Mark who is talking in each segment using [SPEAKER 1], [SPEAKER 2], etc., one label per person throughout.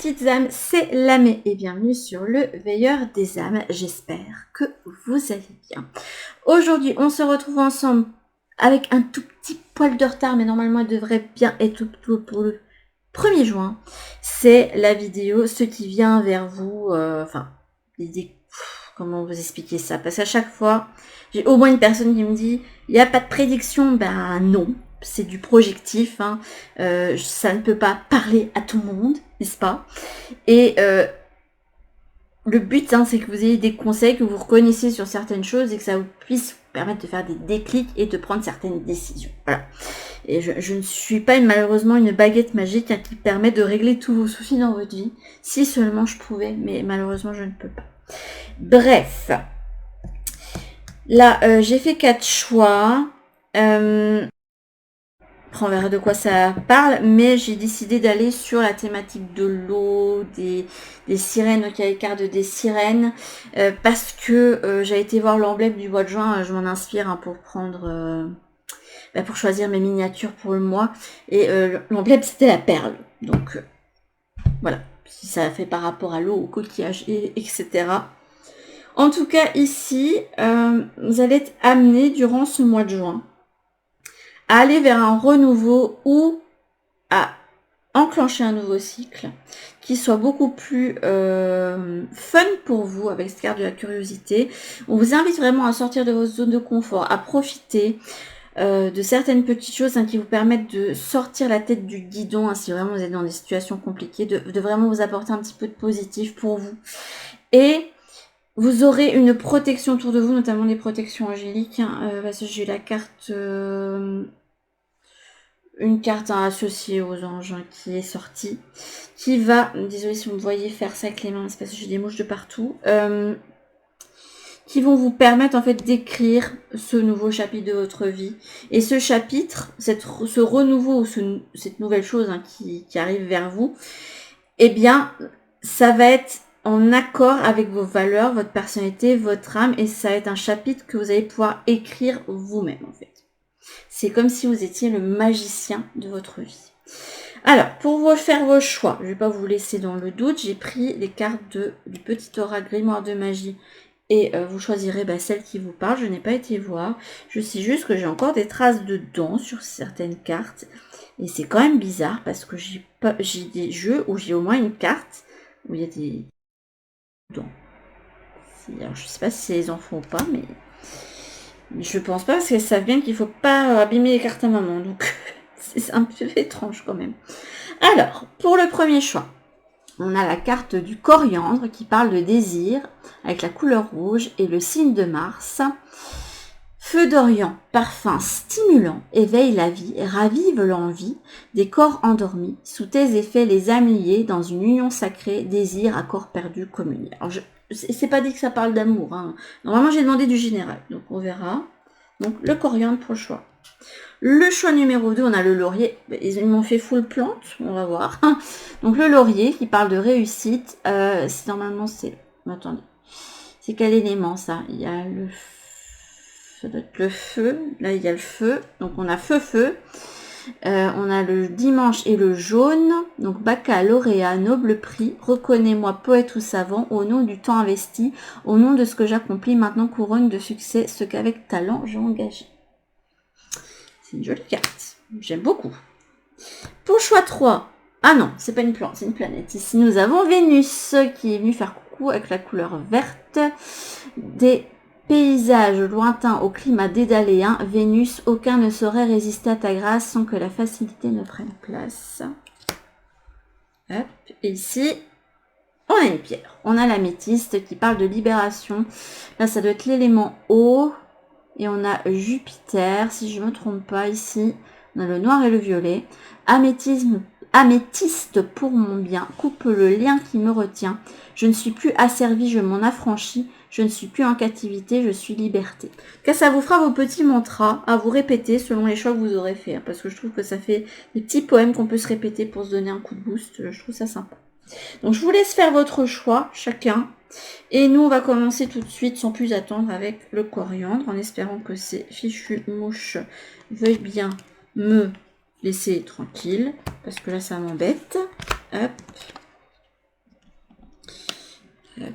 [SPEAKER 1] petites âmes, c'est Lamé et bienvenue sur le Veilleur des âmes. J'espère que vous allez bien. Aujourd'hui, on se retrouve ensemble avec un tout petit poil de retard, mais normalement, il devrait bien être pour le 1er juin. C'est la vidéo, ce qui vient vers vous, comment vous expliquer ça? Parce qu'à chaque fois, j'ai au moins une personne qui me dit, il n'y a pas de prédiction. Ben non. C'est du projectif, hein. Ça ne peut pas parler à tout le monde, n'est-ce pas? Et le but, hein, c'est que vous ayez des conseils, que vous reconnaissiez sur certaines choses et que ça vous puisse vous permettre de faire des déclics et de prendre certaines décisions. Voilà. Et je ne suis pas malheureusement une baguette magique, hein, qui permet de régler tous vos soucis dans votre vie. Si seulement je pouvais, mais malheureusement je ne peux pas. Bref. Là, j'ai fait 4 choix. Après, on verra de quoi ça parle, mais j'ai décidé d'aller sur la thématique de l'eau, des sirènes, donc il y a les cartes des sirènes, parce que j'ai été voir l'emblème du mois de juin, je m'en inspire, hein, pour prendre, pour choisir mes miniatures pour le mois, et l'emblème c'était la perle, donc voilà, si ça fait par rapport à l'eau, au coquillage, etc. En tout cas ici, vous allez être amené durant ce mois de juin à aller vers un renouveau ou à enclencher un nouveau cycle qui soit beaucoup plus fun pour vous avec cette carte de la curiosité. On vous invite vraiment à sortir de votre zone de confort, à profiter de certaines petites choses, hein, qui vous permettent de sortir la tête du guidon, hein, si vraiment vous êtes dans des situations compliquées, de vraiment vous apporter un petit peu de positif pour vous. Et vous aurez une protection autour de vous, notamment des protections angéliques, hein, parce que j'ai la carte... une carte, hein, associée aux anges, hein, qui est sortie, qui va, désolé si vous me voyez faire ça avec les mains, c'est parce que j'ai des mouches de partout, qui vont vous permettre en fait d'écrire ce nouveau chapitre de votre vie. Et ce chapitre, ce renouveau, cette nouvelle chose, hein, qui arrive vers vous, eh bien, ça va être en accord avec vos valeurs, votre personnalité, votre âme, et ça va être un chapitre que vous allez pouvoir écrire vous-même en fait. C'est comme si vous étiez le magicien de votre vie. Alors, pour vous faire vos choix, je ne vais pas vous laisser dans le doute, j'ai pris les cartes du petit aura grimoire de magie et vous choisirez celle qui vous parle. Je n'ai pas été voir, je sais juste que j'ai encore des traces de dents sur certaines cartes et c'est quand même bizarre parce que j'ai des jeux où j'ai au moins une carte où il y a des dents. Alors, je ne sais pas si c'est les enfants ou pas, mais... je pense pas parce qu'elles savent bien qu'il faut pas abîmer les cartes à maman, donc c'est un peu étrange quand même. Alors, pour le premier choix, on a la carte du coriandre qui parle de désir avec la couleur rouge et le signe de Mars. Feu d'Orient, parfum stimulant, éveille la vie, ravive l'envie des corps endormis. Sous tes effets, les âmes liées dans une union sacrée, désir à corps perdu communié. Alors, c'est pas dit que ça parle d'amour, hein. Normalement, j'ai demandé du général, donc on verra. Donc, le coriandre pour le choix. Le choix numéro 2, on a le laurier. Ils m'ont fait full plante, on va voir. Donc, le laurier qui parle de réussite. Normalement, c'est... Attendez. C'est quel élément, ça? Il y a le... ça doit être le feu. Là, il y a le feu. Donc, on a feu. On a le dimanche et le jaune. Donc, baccalauréat, noble prix. Reconnais-moi, poète ou savant, au nom du temps investi, au nom de ce que j'accomplis, maintenant couronne de succès, ce qu'avec talent j'ai engagé. C'est une jolie carte. J'aime beaucoup. Pour choix 3. Ah non, c'est pas une plante, c'est une planète. Ici, nous avons Vénus qui est venue faire coucou avec la couleur verte. Des paysages lointains au climat dédaléen. Vénus, aucun ne saurait résister à ta grâce sans que la facilité ne prenne place. Hop. Et ici, on a une pierre. On a l'améthyste qui parle de libération. Là, ça doit être l'élément eau. Et on a Jupiter, si je ne me trompe pas ici. On a le noir et le violet. Améthyste pour mon bien. Coupe le lien qui me retient. Je ne suis plus asservi, je m'en affranchis. Je ne suis plus en captivité, je suis liberté. En tout cas, ça vous fera vos petits mantras à vous répéter selon les choix que vous aurez fait. Parce que je trouve que ça fait des petits poèmes qu'on peut se répéter pour se donner un coup de boost. Je trouve ça sympa. Donc, je vous laisse faire votre choix, chacun. Et nous, on va commencer tout de suite, sans plus attendre, avec le coriandre, en espérant que ces fichues mouches veuillent bien me laisser tranquille, parce que là, ça m'embête. Hop. Hop.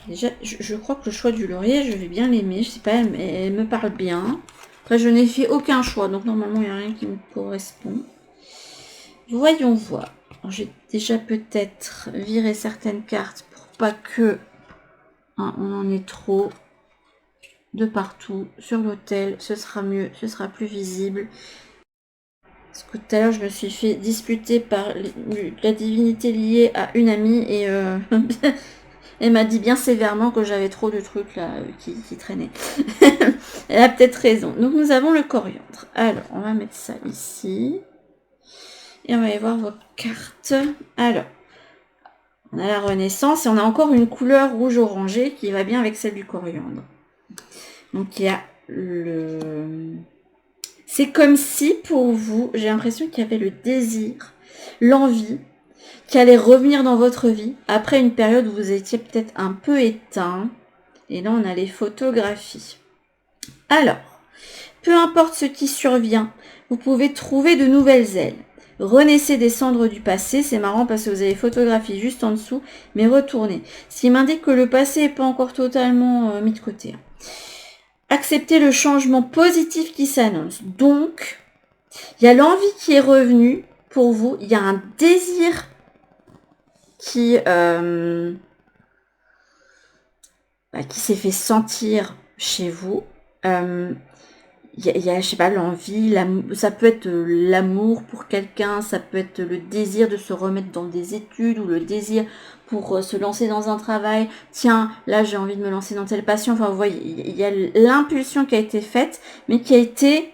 [SPEAKER 1] Déjà, je crois que le choix du laurier, je vais bien l'aimer. Je sais pas, elle me parle bien. Après, je n'ai fait aucun choix, donc normalement, il n'y a rien qui me correspond. Voyons voir. J'ai déjà peut-être viré certaines cartes pour pas que on en ait trop de partout. Sur l'autel, ce sera mieux, ce sera plus visible. Parce que tout à l'heure, je me suis fait disputer par la divinité liée à une amie et elle m'a dit bien sévèrement que j'avais trop de trucs là qui traînaient. Elle a peut-être raison. Donc nous avons le coriandre. Alors, on va mettre ça ici. Et on va aller voir vos cartes. Alors, on a la Renaissance et on a encore une couleur rouge orangé qui va bien avec celle du coriandre. Donc il y a le... C'est comme si pour vous, j'ai l'impression qu'il y avait le désir, l'envie, qui allait revenir dans votre vie après une période où vous étiez peut-être un peu éteint. Et là, on a les photographies. Alors, peu importe ce qui survient, vous pouvez trouver de nouvelles ailes. Renaissez des cendres du passé, c'est marrant parce que vous avez photographie juste en dessous, mais retournez. Ce qui m'indique que le passé n'est pas encore totalement mis de côté. Acceptez le changement positif qui s'annonce. Donc, il y a l'envie qui est revenue pour vous, il y a un désir qui s'est fait sentir chez vous. Il y a, je sais pas, l'envie, ça peut être l'amour pour quelqu'un, ça peut être le désir de se remettre dans des études ou le désir pour se lancer dans un travail. Tiens, là j'ai envie de me lancer dans telle passion. Enfin, vous voyez, il y a l'impulsion qui a été faite, mais qui a été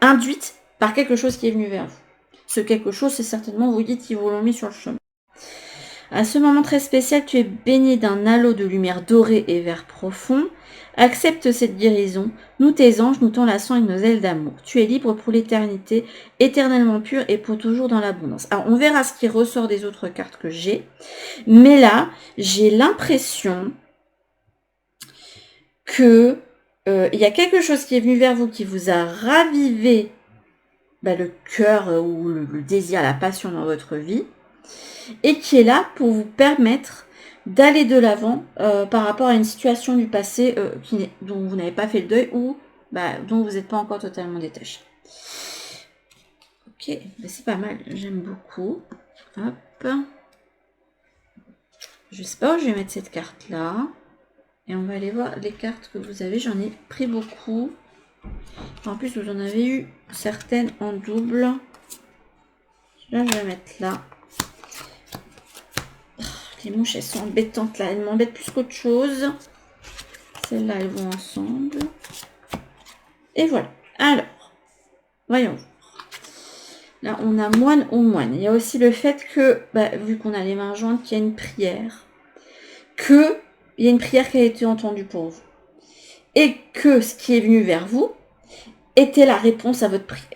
[SPEAKER 1] induite par quelque chose qui est venu vers vous. Ce quelque chose, c'est certainement, vous dites, qu'ils vous l'ont mis sur le chemin. À ce moment très spécial, tu es baigné d'un halo de lumière dorée et vert profond. Accepte cette guérison. Nous, tes anges, nous t'enlaçons avec nos ailes d'amour. Tu es libre pour l'éternité, éternellement pur et pour toujours dans l'abondance. Alors, on verra ce qui ressort des autres cartes que j'ai. Mais là, j'ai l'impression que il y a quelque chose qui est venu vers vous, qui vous a ravivé le cœur ou le désir, la passion dans votre vie, et qui est là pour vous permettre d'aller de l'avant par rapport à une situation du passé dont vous n'avez pas fait le deuil ou dont vous n'êtes pas encore totalement détaché. Ok, c'est pas mal, j'aime beaucoup. Hop. Je sais pas où je vais mettre cette carte là. Et on va aller voir les cartes que vous avez. J'en ai pris beaucoup. En plus, vous en avez eu certaines en double. Là, je vais mettre là. Les mouches, elles sont embêtantes là. Elles m'embêtent plus qu'autre chose. Celles-là, elles vont ensemble. Et voilà. Alors, voyons voir. Là, on a moine ou moine. Il y a aussi le fait que, vu qu'on a les mains jointes, qu'il y a une prière. Il y a une prière qui a été entendue pour vous. Et que ce qui est venu vers vous était la réponse à votre prière.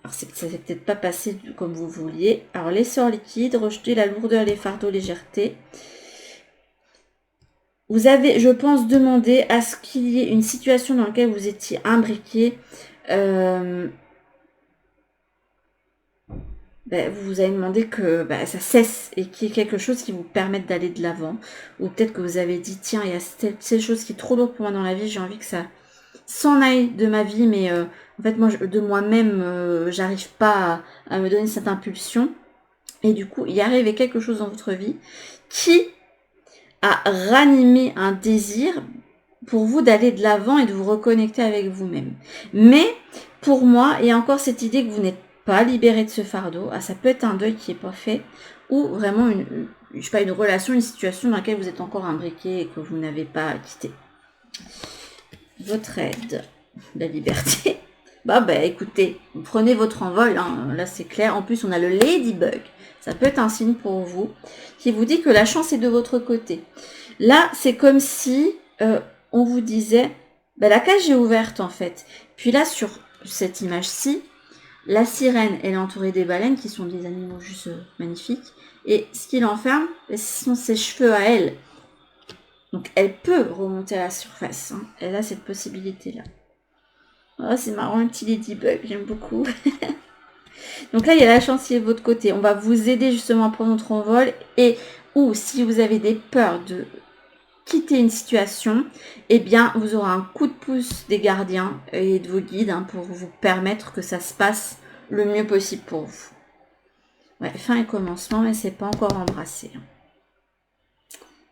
[SPEAKER 1] Alors, ça ne s'est peut-être pas passé comme vous vouliez. Alors, les sorts liquides, rejeter la lourdeur, les fardeaux, légèreté. Vous avez, je pense, demandé à ce qu'il y ait une situation dans laquelle vous étiez imbriqué. Vous avez demandé que ça cesse et qu'il y ait quelque chose qui vous permette d'aller de l'avant. Ou peut-être que vous avez dit, tiens, il y a cette chose qui est trop lourde pour moi dans la vie, j'ai envie que ça s'en aille de ma vie, mais en fait, moi, de moi-même, j'arrive pas à me donner cette impulsion. Et du coup, il y arrivait quelque chose dans votre vie qui a ranimé un désir pour vous d'aller de l'avant et de vous reconnecter avec vous-même. Mais, pour moi, il y a encore cette idée que vous n'êtes pas libéré de ce fardeau. Ah, ça peut être un deuil qui n'est pas fait, ou vraiment une relation, une situation dans laquelle vous êtes encore imbriqué et que vous n'avez pas quitté. Votre aide, la liberté. Écoutez, vous prenez votre envol, hein. Là c'est clair. En plus, on a le Ladybug. Ça peut être un signe pour vous qui vous dit que la chance est de votre côté. Là, c'est comme si on vous disait, la cage est ouverte en fait. Puis là, sur cette image-ci, la sirène, elle est entourée des baleines qui sont des animaux juste magnifiques. Et ce qui l'enferme, ce sont ses cheveux à elle. Donc, elle peut remonter à la surface. Hein. Elle a cette possibilité-là. Oh, c'est marrant, un petit ladybug, j'aime beaucoup. Donc là, il y a la chance qui est de votre côté. On va vous aider justement à prendre notre envol. Et ou si vous avez des peurs de quitter une situation, eh bien, vous aurez un coup de pouce des gardiens et de vos guides pour vous permettre que ça se passe le mieux possible pour vous. Ouais, fin et commencement, mais c'est pas encore embrassé.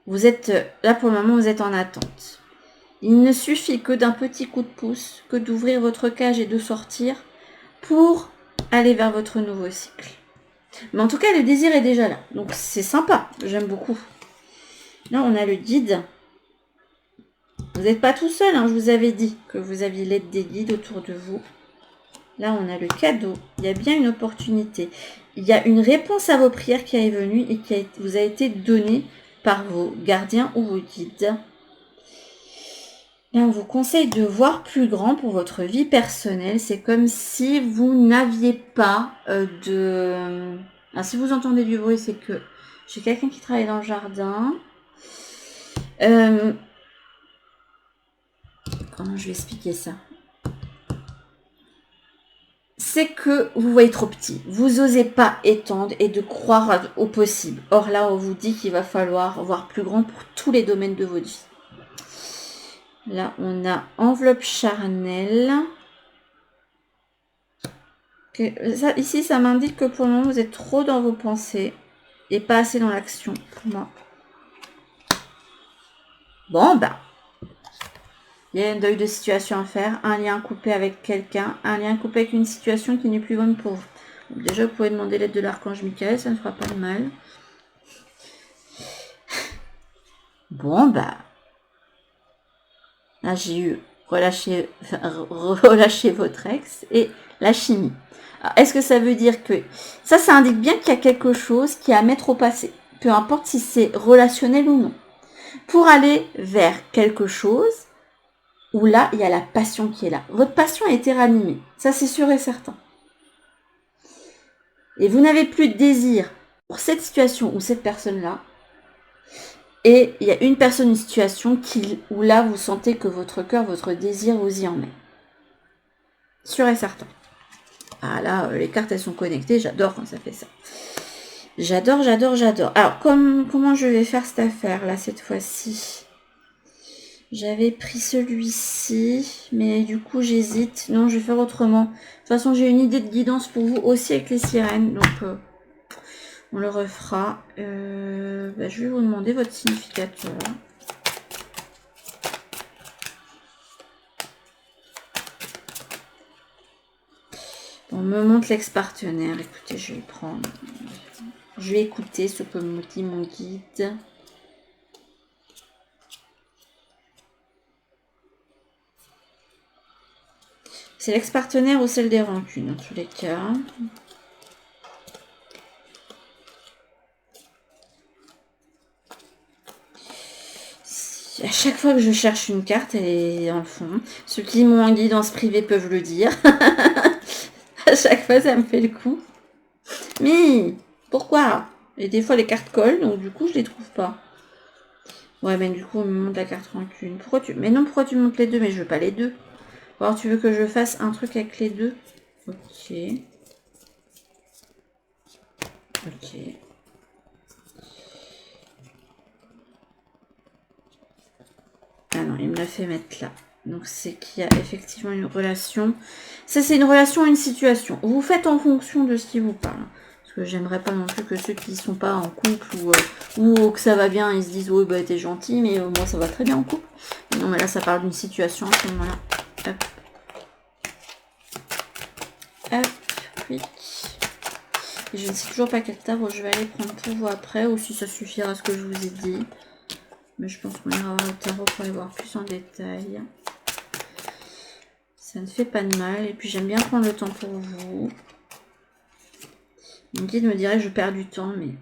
[SPEAKER 1] Vous êtes, là pour le moment, vous êtes en attente. Il ne suffit que d'un petit coup de pouce, que d'ouvrir votre cage et de sortir pour aller vers votre nouveau cycle. Mais en tout cas, le désir est déjà là. Donc c'est sympa, j'aime beaucoup. Là, on a le guide. Vous n'êtes pas tout seul, je vous avais dit que vous aviez l'aide des guides autour de vous. Là, on a le cadeau. Il y a bien une opportunité. Il y a une réponse à vos prières qui est venue et qui vous a été donnée par vos gardiens ou vos guides. Là, on vous conseille de voir plus grand pour votre vie personnelle. C'est comme si vous n'aviez pas de... Alors, si vous entendez du bruit, c'est que j'ai quelqu'un qui travaille dans le jardin. Comment je vais expliquer ça? C'est que vous voyez trop petit. Vous n'osez pas étendre et de croire au possible. Or là, on vous dit qu'il va falloir voir plus grand pour tous les domaines de votre vie. Là, on a enveloppe charnelle. Ici, ça m'indique que pour le moment, vous êtes trop dans vos pensées et pas assez dans l'action pour moi. Bon, bah. Il y a un deuil de situation à faire, un lien coupé avec quelqu'un, un lien coupé avec une situation qui n'est plus bonne pour vous. Donc déjà, vous pouvez demander l'aide de l'archange Michael, ça ne fera pas de mal. Bon, bah. Là, j'ai eu relâcher votre ex et la chimie. Est-ce que ça veut dire que... Ça indique bien qu'il y a quelque chose qui est à mettre au passé. Peu importe si c'est relationnel ou non. Pour aller vers quelque chose où là, il y a la passion qui est là. Votre passion a été ranimée. Ça, c'est sûr et certain. Et vous n'avez plus de désir pour cette situation ou cette personne-là. Et il y a une personne, une situation où là, vous sentez que votre cœur, votre désir vous y emmène. Sûr et certain. Ah là, les cartes, elles sont connectées. J'adore quand ça fait ça. J'adore, j'adore, j'adore. Alors, comment je vais faire cette affaire, là, cette fois-ci? J'avais pris celui-ci, mais du coup, j'hésite. Non, je vais faire autrement. De toute façon, j'ai une idée de guidance pour vous aussi avec les sirènes. Donc, on le refera. Je vais vous demander votre significateur. On me montre l'ex-partenaire. Écoutez, je vais prendre. Je vais écouter ce que me dit mon guide. C'est l'ex-partenaire ou celle des rancunes, dans tous les cas. À chaque fois que je cherche une carte, elle est dans le fond. Ceux qui m'ont en guidance privée peuvent le dire. À chaque fois, ça me fait le coup. Mais pourquoi? Et des fois, les cartes collent, donc du coup, je les trouve pas. Ouais, mais du coup, on me montre la carte rancune. Mais non, pourquoi tu montes les deux? Mais je veux pas les deux. Alors, tu veux que je fasse un truc avec les deux? Ok. Ok. Ah non, il me l'a fait mettre là. Donc, c'est qu'il y a effectivement une relation. Ça, c'est une relation, une situation. Vous faites en fonction de ce qui vous parle. Parce que j'aimerais pas non plus que ceux qui sont pas en couple ou que ça va bien, ils se disent, oui, bah, t'es gentil, mais moi, ça va très bien en couple. Non, mais là, ça parle d'une situation à ce moment-là. Hop. Hop. Oui. Et je ne sais toujours pas quel tarot je vais aller prendre pour vous après, ou si ça suffira à ce que je vous ai dit. Mais je pense qu'on ira voir le tarot pour aller voir plus en détail. Ça ne fait pas de mal. Et puis j'aime bien prendre le temps pour vous. Mon guide me dirait que je perds du temps, mais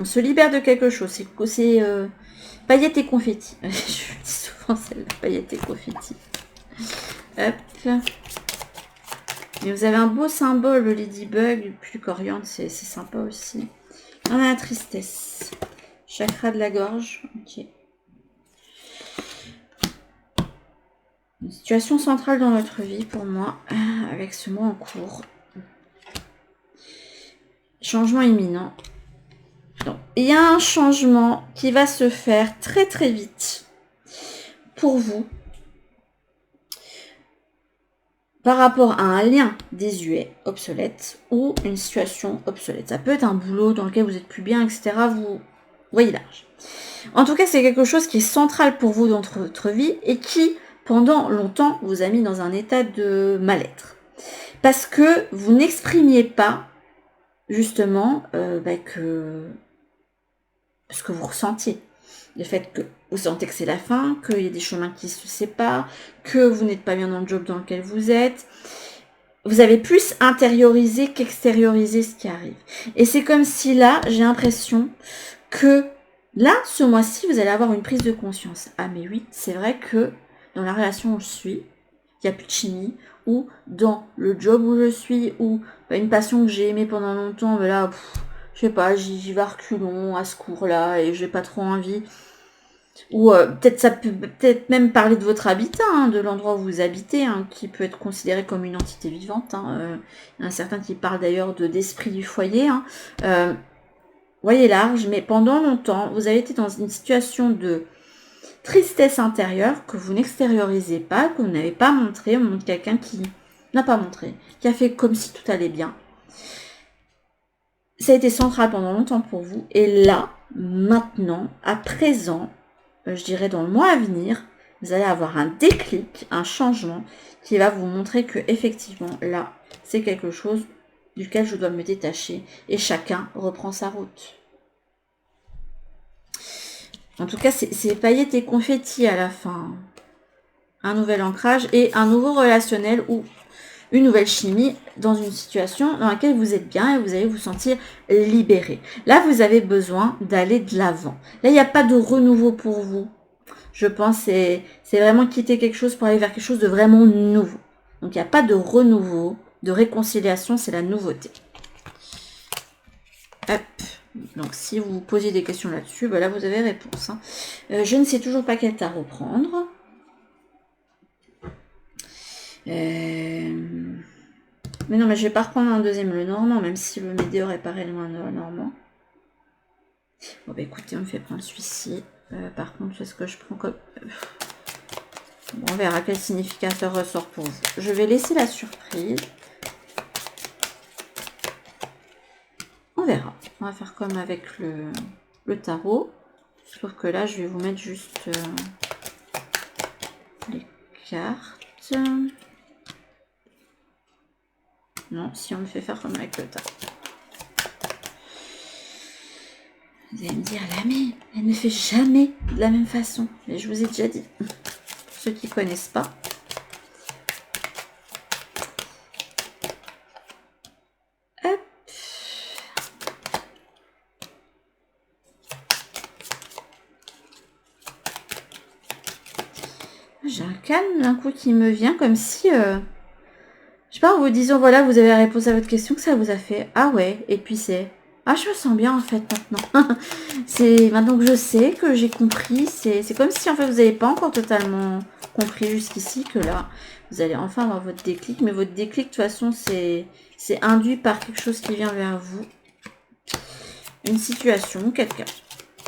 [SPEAKER 1] on se libère de quelque chose. C'est paillettes et confettis. Je dis souvent celle-là, paillettes et confettis. Hop. Et vous avez un beau symbole, le ladybug, plus coriandre, c'est sympa aussi. On a la tristesse. Chakra de la gorge. Ok. Une situation centrale dans votre vie pour moi, avec ce mois en cours. changement imminent. Donc, il y a un changement qui va se faire très très vite pour vous par rapport à un lien désuet, obsolète, ou une situation obsolète. Ça peut être un boulot dans lequel vous êtes plus bien, etc. Vous voyez large. En tout cas, c'est quelque chose qui est central pour vous dans votre vie et qui, pendant longtemps, vous a mis dans un état de mal-être. Parce que vous n'exprimiez pas, justement, ce que vous ressentiez. Le fait que vous sentez que c'est la fin, qu'il y a des chemins qui se séparent, que vous n'êtes pas bien dans le job dans lequel vous êtes. Vous avez plus intériorisé qu'extériorisé ce qui arrive. Et c'est comme si là, j'ai l'impression que là, ce mois-ci, vous allez avoir une prise de conscience. Ah mais oui, c'est vrai que dans la relation où je suis, il n'y a plus de chimie, ou dans le job où je suis, ou une passion que j'ai aimée pendant longtemps, mais là, je sais pas, j'y vais à reculons à ce cours-là, et j'ai pas trop envie. Ou peut-être ça peut peut-être même parler de votre habitat, hein, de l'endroit où vous habitez, hein, qui peut être considéré comme une entité vivante. Il y en a certains qui parlent d'ailleurs d'esprit du foyer. Voyez large, mais pendant longtemps, vous avez été dans une situation de tristesse intérieure que vous n'extériorisez pas, que vous n'avez pas montré. On montre quelqu'un qui n'a pas montré, qui a fait comme si tout allait bien. Ça a été central pendant longtemps pour vous. Et là, maintenant, à présent, je dirais dans le mois à venir, vous allez avoir un déclic, un changement qui va vous montrer que effectivement là, c'est quelque chose duquel je dois me détacher et chacun reprend sa route. En tout cas, c'est paillettes et confettis à la fin. Un nouvel ancrage et un nouveau relationnel ou une nouvelle chimie dans une situation dans laquelle vous êtes bien et vous allez vous sentir libéré. Là, vous avez besoin d'aller de l'avant. Là, il n'y a pas de renouveau pour vous. Je pense que c'est vraiment quitter quelque chose pour aller vers quelque chose de vraiment nouveau. Donc, il n'y a pas de renouveau, de réconciliation, c'est la nouveauté. Hop. Donc, si vous vous posez des questions là-dessus, là, vous avez réponse. Je ne sais toujours pas quel tarot prendre. Mais non, mais je vais pas reprendre un deuxième, le normand, même si le météore est pas réellement le normand. Bon, écoutez, on me fait prendre celui-ci. Par contre, est-ce que je prends comme... Bon, on verra quel significateur ressort pour vous. Je vais laisser la surprise. On verra. On va faire comme avec le tarot. Sauf que là, je vais vous mettre juste les cartes. Non, si on me fait faire comme avec le tarot. Vous allez me dire, là, mais elle ne fait jamais de la même façon. Mais je vous ai déjà dit. Pour ceux qui ne connaissent pas. Hop. J'ai un calme d'un coup qui me vient comme si... je sais pas, en vous disant, voilà, vous avez la réponse à votre question, que ça vous a fait. Ah ouais, et puis c'est... Ah, je me sens bien en fait maintenant. C'est maintenant que je sais, que j'ai compris. C'est comme si en fait vous n'avez pas encore totalement compris jusqu'ici, que là, vous allez enfin avoir votre déclic. Mais votre déclic, de toute façon, c'est induit par quelque chose qui vient vers vous. Une situation, quelqu'un.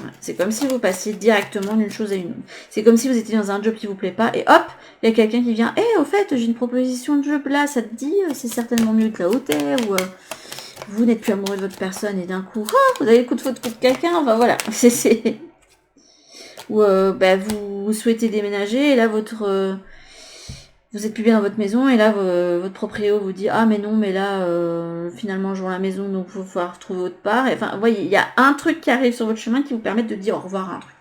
[SPEAKER 1] Ouais, c'est comme si vous passiez directement d'une chose à une autre. C'est comme si vous étiez dans un job qui vous plaît pas et hop, il y a quelqu'un qui vient. Au fait, j'ai une proposition de job là, ça te dit, c'est certainement mieux que là où t'es, ou vous n'êtes plus amoureux de votre personne et d'un coup, vous avez le coup de faute contre quelqu'un, enfin voilà. Ou vous souhaitez déménager et là vous êtes plus bien dans votre maison et là votre proprio vous dit ah mais non mais là finalement je vends la maison donc il faut falloir trouver autre part. Enfin vous voyez, il y a un truc qui arrive sur votre chemin qui vous permet de dire au revoir à un truc.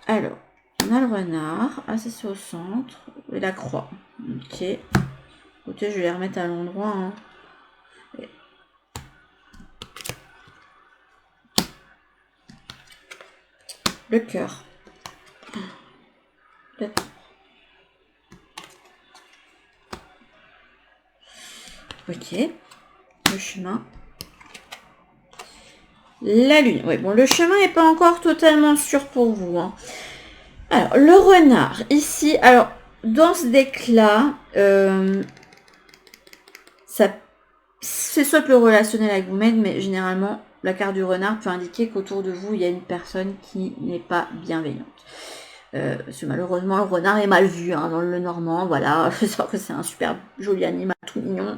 [SPEAKER 1] Alors, on a le renard, c'est au centre, et la croix. Ok. Écoutez, je vais les remettre à l'endroit. Le cœur. Ok. Le chemin. La lune. Oui, bon, le chemin n'est pas encore totalement sûr pour vous. Alors, le renard. Ici, alors, dans ce deck-là, ça c'est soit le relationnel avec vous-même, mais généralement, la carte du renard peut indiquer qu'autour de vous, il y a une personne qui n'est pas bienveillante. Parce que malheureusement, le renard est mal vu hein, dans le Normand, voilà, je sens que c'est un super joli animal, tout mignon.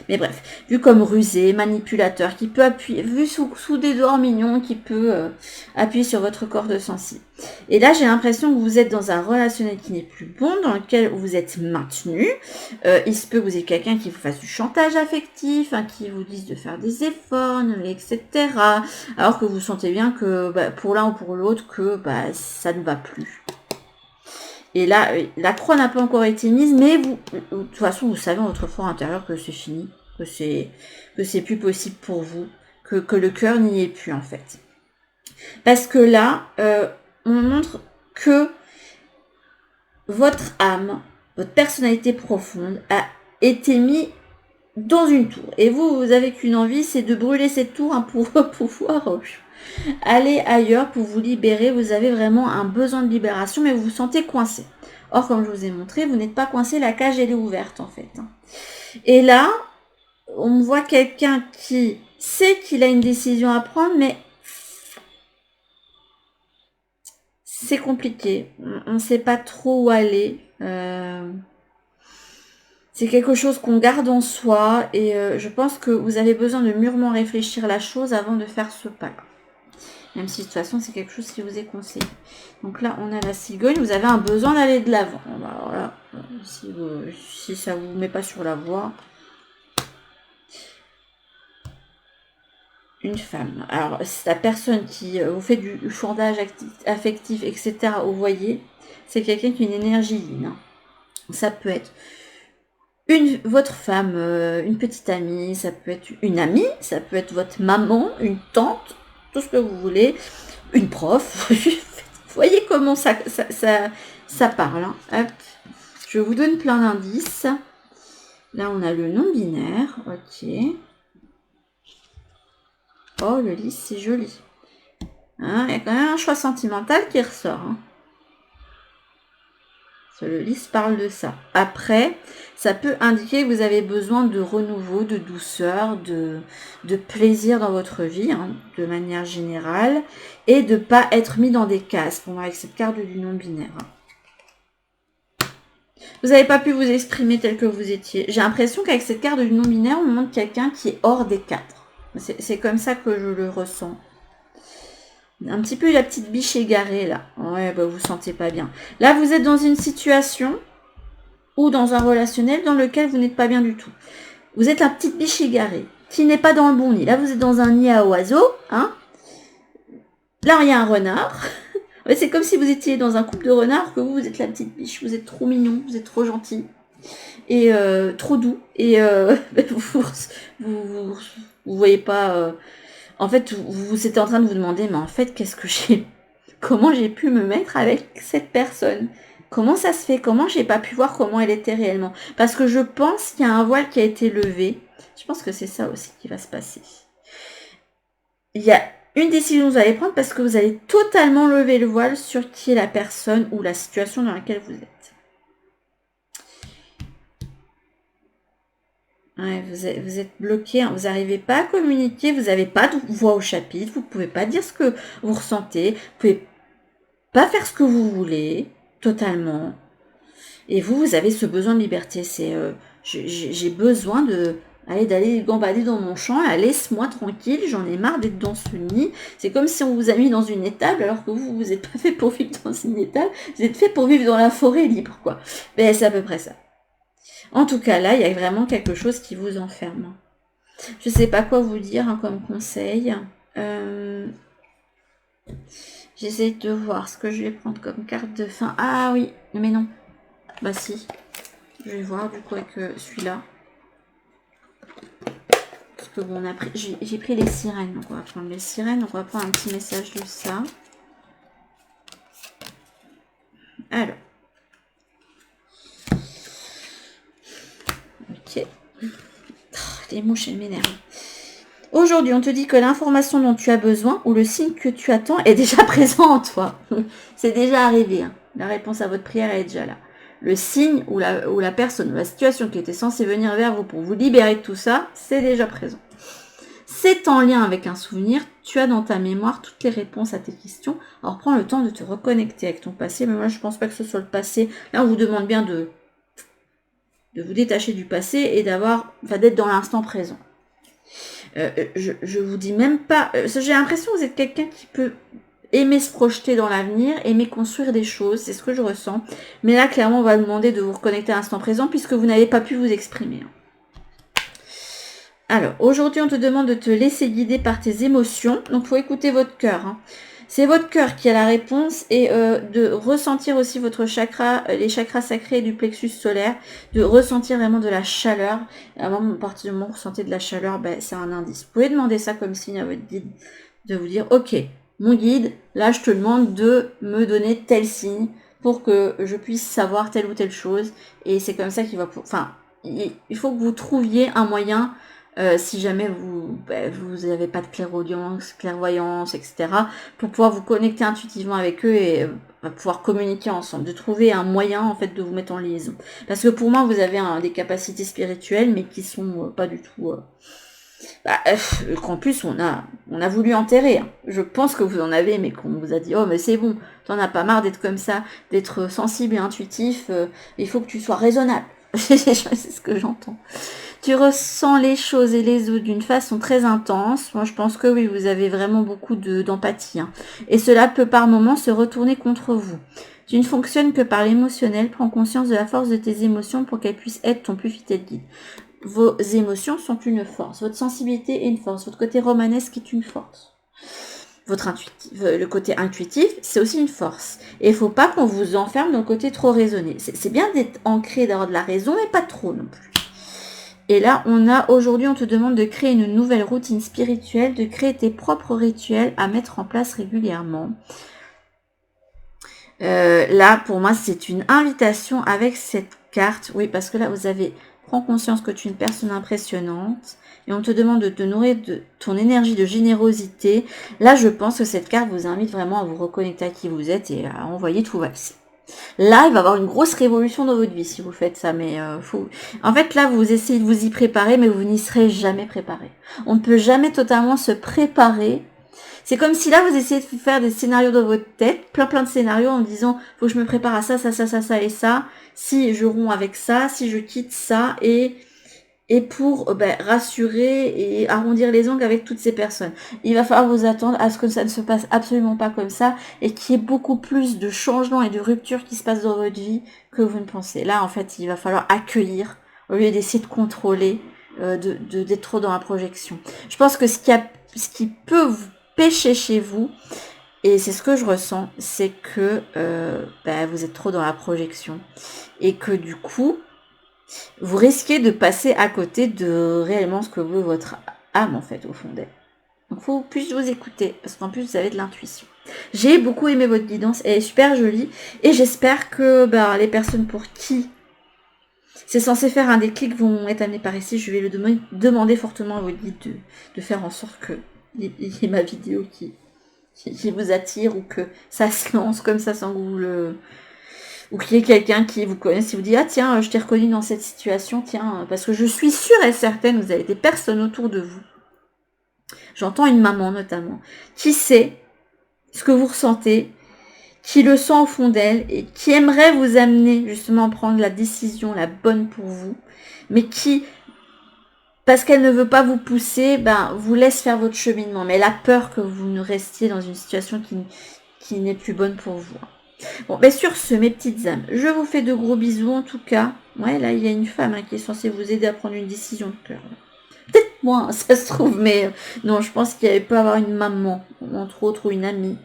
[SPEAKER 1] Mais bref, vu comme rusé, manipulateur, qui peut appuyer, vu sous des dehors mignons, qui peut appuyer sur votre corde sensible. Et là, j'ai l'impression que vous êtes dans un relationnel qui n'est plus bon, dans lequel vous êtes maintenu. Il se peut que vous ayez quelqu'un qui vous fasse du chantage affectif, hein, qui vous dise de faire des efforts, etc. Alors que vous sentez bien que pour l'un ou pour l'autre, que ça ne va plus. Et là, la croix n'a pas encore été mise, mais vous, de toute façon, vous savez en votre fort intérieur que c'est fini, que c'est plus possible pour vous, que le cœur n'y est plus en fait. Parce que là, on montre que votre âme, votre personnalité profonde a été mise dans une tour. Et vous avez qu'une envie, c'est de brûler cette tour hein, pour pouvoir aller ailleurs, pour vous libérer. Vous avez vraiment un besoin de libération, mais vous vous sentez coincé. Or, comme je vous ai montré, vous n'êtes pas coincé, la cage elle est ouverte en fait. Et là, on voit quelqu'un qui sait qu'il a une décision à prendre, mais c'est compliqué. On ne sait pas trop où aller. C'est quelque chose qu'on garde en soi et je pense que vous avez besoin de mûrement réfléchir la chose avant de faire ce pas-là. Même si de toute façon c'est quelque chose qui vous est conseillé. Donc là on a la cigogne, vous avez un besoin d'aller de l'avant. Alors là, si ça vous met pas sur la voie. Une femme. Alors c'est la personne qui vous fait du chantage affectif, etc. Vous voyez, c'est quelqu'un qui a une énergie yin. Hein. Ça peut être votre femme, une petite amie, ça peut être une amie, ça peut être votre maman, une tante, tout ce que vous voulez, une prof. Vous voyez comment ça parle. Hein. Hop. Je vous donne plein d'indices. Là, on a le non-binaire. Ok. Oh, le lys, c'est joli. Hein, il y a quand même un choix sentimental qui ressort. Hein. Le lys parle de ça. Après, ça peut indiquer que vous avez besoin de renouveau, de douceur, de plaisir dans votre vie, hein, de manière générale, et de ne pas être mis dans des cases, pour moi, avec cette carte du non-binaire. Hein. Vous n'avez pas pu vous exprimer tel que vous étiez. J'ai l'impression qu'avec cette carte du non-binaire, on montre quelqu'un qui est hors des cadres. C'est comme ça que je le ressens. Un petit peu la petite biche égarée là. Ouais, vous vous sentez pas bien. Là, vous êtes dans une situation ou dans un relationnel dans lequel vous n'êtes pas bien du tout. Vous êtes la petite biche égarée qui n'est pas dans le bon nid. Là, vous êtes dans un nid à oiseaux. Hein. Là, il y a un renard. C'est comme si vous étiez dans un couple de renards que vous êtes la petite biche. Vous êtes trop mignon, vous êtes trop gentil et trop doux. Et vous voyez pas... En fait, vous étiez en train de vous demander, mais en fait, comment j'ai pu me mettre avec cette personne? Comment ça se fait? Comment j'ai pas pu voir comment elle était réellement? Parce que je pense qu'il y a un voile qui a été levé. Je pense que c'est ça aussi qui va se passer. Il y a une décision que vous allez prendre parce que vous allez totalement lever le voile sur qui est la personne ou la situation dans laquelle vous êtes. Ouais, vous êtes bloqué, hein, vous n'arrivez pas à communiquer, vous n'avez pas de voix au chapitre, vous ne pouvez pas dire ce que vous ressentez, vous ne pouvez pas faire ce que vous voulez, totalement. Et vous avez ce besoin de liberté. C'est j'ai besoin d'aller gambader dans mon champ, laisse-moi tranquille, j'en ai marre d'être dans ce nid. C'est comme si on vous a mis dans une étable, alors que vous n'êtes pas fait pour vivre dans une étable, vous êtes fait pour vivre dans la forêt libre, quoi. Mais c'est à peu près ça. En tout cas, là, il y a vraiment quelque chose qui vous enferme. Je ne sais pas quoi vous dire hein, comme conseil. J'essaie de voir ce que je vais prendre comme carte de fin. Ah oui, mais non. Bah si. Je vais voir du coup avec celui-là. Parce que bon, on a pris. J'ai pris les sirènes. Donc on va prendre les sirènes. Donc on va prendre un petit message de ça. Alors. Ok. Oh, les mouches, elles m'énervent. Aujourd'hui, on te dit que l'information dont tu as besoin ou le signe que tu attends est déjà présent en toi. C'est déjà arrivé. Hein. La réponse à votre prière est déjà là. le signe ou la personne ou la situation qui était censée venir vers vous pour vous libérer de tout ça, c'est déjà présent. C'est en lien avec un souvenir, tu as dans ta mémoire toutes les réponses à tes questions. Alors prends le temps de te reconnecter avec ton passé, mais moi je pense pas que ce soit le passé. Là on vous demande bien de vous détacher du passé et d'être dans l'instant présent. Je vous dis même pas, j'ai l'impression que vous êtes quelqu'un qui peut aimer se projeter dans l'avenir, aimer construire des choses, c'est ce que je ressens. Mais là, clairement, on va vous demander de vous reconnecter à l'instant présent puisque vous n'avez pas pu vous exprimer. Alors, aujourd'hui, on te demande de te laisser guider par tes émotions. Donc, il faut écouter votre cœur. C'est votre cœur qui a la réponse et de ressentir aussi votre chakra, les chakras sacrés du plexus solaire, de ressentir vraiment de la chaleur. À partir du moment où vous ressentez de la chaleur, c'est un indice. Vous pouvez demander ça comme signe à votre guide, de vous dire, ok, mon guide, là je te demande de me donner tel signe pour que je puisse savoir telle ou telle chose. Et c'est comme ça qu'il va... il faut que vous trouviez un moyen... si jamais vous n'avez pas de clairvoyance, etc., pour pouvoir vous connecter intuitivement avec eux et pouvoir communiquer ensemble, de trouver un moyen en fait de vous mettre en liaison. Parce que pour moi, vous avez des capacités spirituelles, mais qui sont pas du tout... qu'en plus on a voulu enterrer. Je pense que vous en avez, mais qu'on vous a dit oh mais c'est bon, t'en as pas marre d'être comme ça, d'être sensible et intuitif. Il faut que tu sois raisonnable. C'est ce que j'entends. Tu ressens les choses et les autres d'une façon très intense. Moi, je pense que oui, vous avez vraiment beaucoup d'empathie. Et cela peut par moments se retourner contre vous. Tu ne fonctionnes que par l'émotionnel. Prends conscience de la force de tes émotions pour qu'elles puissent être ton plus fidèle guide. Vos émotions sont une force. Votre sensibilité est une force. Votre côté romanesque est une force. Le côté intuitif, c'est aussi une force. Et il ne faut pas qu'on vous enferme dans le côté trop raisonné. C'est bien d'être ancré, d'avoir de la raison, mais pas trop non plus. Et là, aujourd'hui, on te demande de créer une nouvelle routine spirituelle, de créer tes propres rituels à mettre en place régulièrement. Là, pour moi, c'est une invitation avec cette carte. Oui, parce que là, prends conscience que tu es une personne impressionnante et on te demande de te nourrir de ton énergie de générosité. Là, je pense que cette carte vous invite vraiment à vous reconnecter à qui vous êtes et à envoyer tout valser. Là, il va y avoir une grosse révolution dans votre vie si vous faites ça, mais en fait, là, vous essayez de vous y préparer, mais vous n'y serez jamais préparé. On ne peut jamais totalement se préparer. C'est comme si là, vous essayez de faire des scénarios dans votre tête, plein de scénarios en disant, faut que je me prépare à ça et ça, si je romps avec ça, si je quitte ça, et pour rassurer et arrondir les ongles avec toutes ces personnes. Il va falloir vous attendre à ce que ça ne se passe absolument pas comme ça et qu'il y ait beaucoup plus de changements et de ruptures qui se passent dans votre vie que vous ne pensez. Là, en fait, il va falloir accueillir au lieu d'essayer de contrôler, d'être trop dans la projection. Je pense que ce qui peut vous pêcher chez vous, et c'est ce que je ressens, c'est que vous êtes trop dans la projection et que du coup, vous risquez de passer à côté de réellement ce que veut votre âme, en fait, au fond d'elle. Donc, il faut plus vous écouter, parce qu'en plus, vous avez de l'intuition. J'ai beaucoup aimé votre guidance, elle est super jolie, et j'espère que les personnes pour qui c'est censé faire un déclic vont être amenées par ici. Je vais le demander fortement à votre guide de faire en sorte que il y ait ma vidéo qui vous attire, ou que ça se lance comme ça sans que vous le... Ou qu'il y ait quelqu'un qui vous connaisse, qui vous dit « Ah tiens, je t'ai reconnu dans cette situation, tiens... » Parce que je suis sûre et certaine, vous avez des personnes autour de vous. J'entends une maman notamment, qui sait ce que vous ressentez, qui le sent au fond d'elle, et qui aimerait vous amener justement à prendre la décision la bonne pour vous, mais qui, parce qu'elle ne veut pas vous pousser, vous laisse faire votre cheminement. Mais elle a peur que vous ne restiez dans une situation qui n'est plus bonne pour vous. Bon, sur ce, mes petites âmes, je vous fais de gros bisous en tout cas. Ouais, là, il y a une femme qui est censée vous aider à prendre une décision de cœur. Peut-être moi, ça se trouve, mais non, je pense qu'il peut y avoir une maman, entre autres, ou une amie,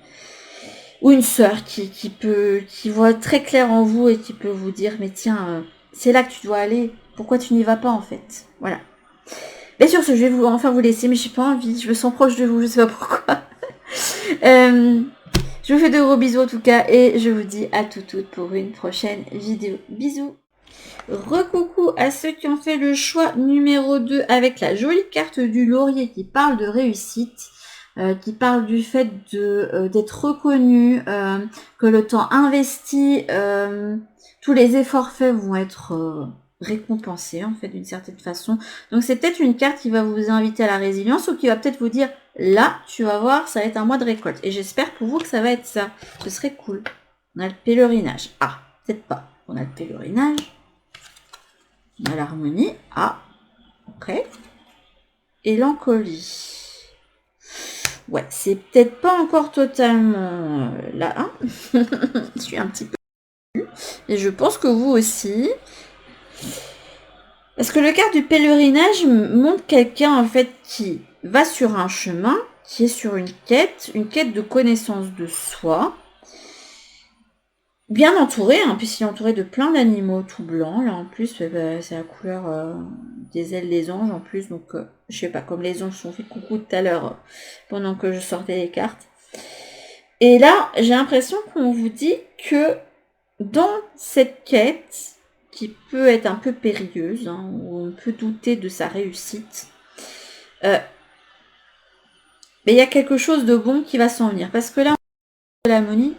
[SPEAKER 1] ou une sœur qui voit très clair en vous et qui peut vous dire, mais tiens, c'est là que tu dois aller, pourquoi tu n'y vas pas en fait? Voilà. Mais sur ce, je vais enfin vous laisser, mais j'ai pas envie, je me sens proche de vous, je sais pas pourquoi. Je vous fais de gros bisous en tout cas et je vous dis à toutes pour une prochaine vidéo. Bisous. Recoucou à ceux qui ont fait le choix numéro 2 avec la jolie carte du laurier qui parle de réussite, qui parle du fait d'être reconnu, que le temps investi, tous les efforts faits vont être récompensés, en fait, d'une certaine façon. Donc, c'est peut-être une carte qui va vous inviter à la résilience ou qui va peut-être vous dire, là, tu vas voir, ça va être un mois de récolte. Et j'espère pour vous que ça va être ça. Ce serait cool. On a le pèlerinage. Ah, peut-être pas. On a le pèlerinage. On a l'harmonie. Ah, ok. Et l'encolie. Ouais, c'est peut-être pas encore totalement là. Hein. Je suis un petit peu... Et je pense que vous aussi. Parce que le carte du pèlerinage montre quelqu'un en fait qui va sur un chemin, qui est sur une quête de connaissance de soi. Bien entouré, hein, puisqu'il est entouré de plein d'animaux tout blancs. Là en plus, c'est la couleur des ailes des anges en plus. Donc je sais pas, comme les anges sont fait coucou tout à l'heure pendant que je sortais les cartes. Et là, j'ai l'impression qu'on vous dit que dans cette quête, qui peut être un peu périlleuse, hein, où on peut douter de sa réussite, mais il y a quelque chose de bon qui va s'en venir. Parce que là, l'harmonie,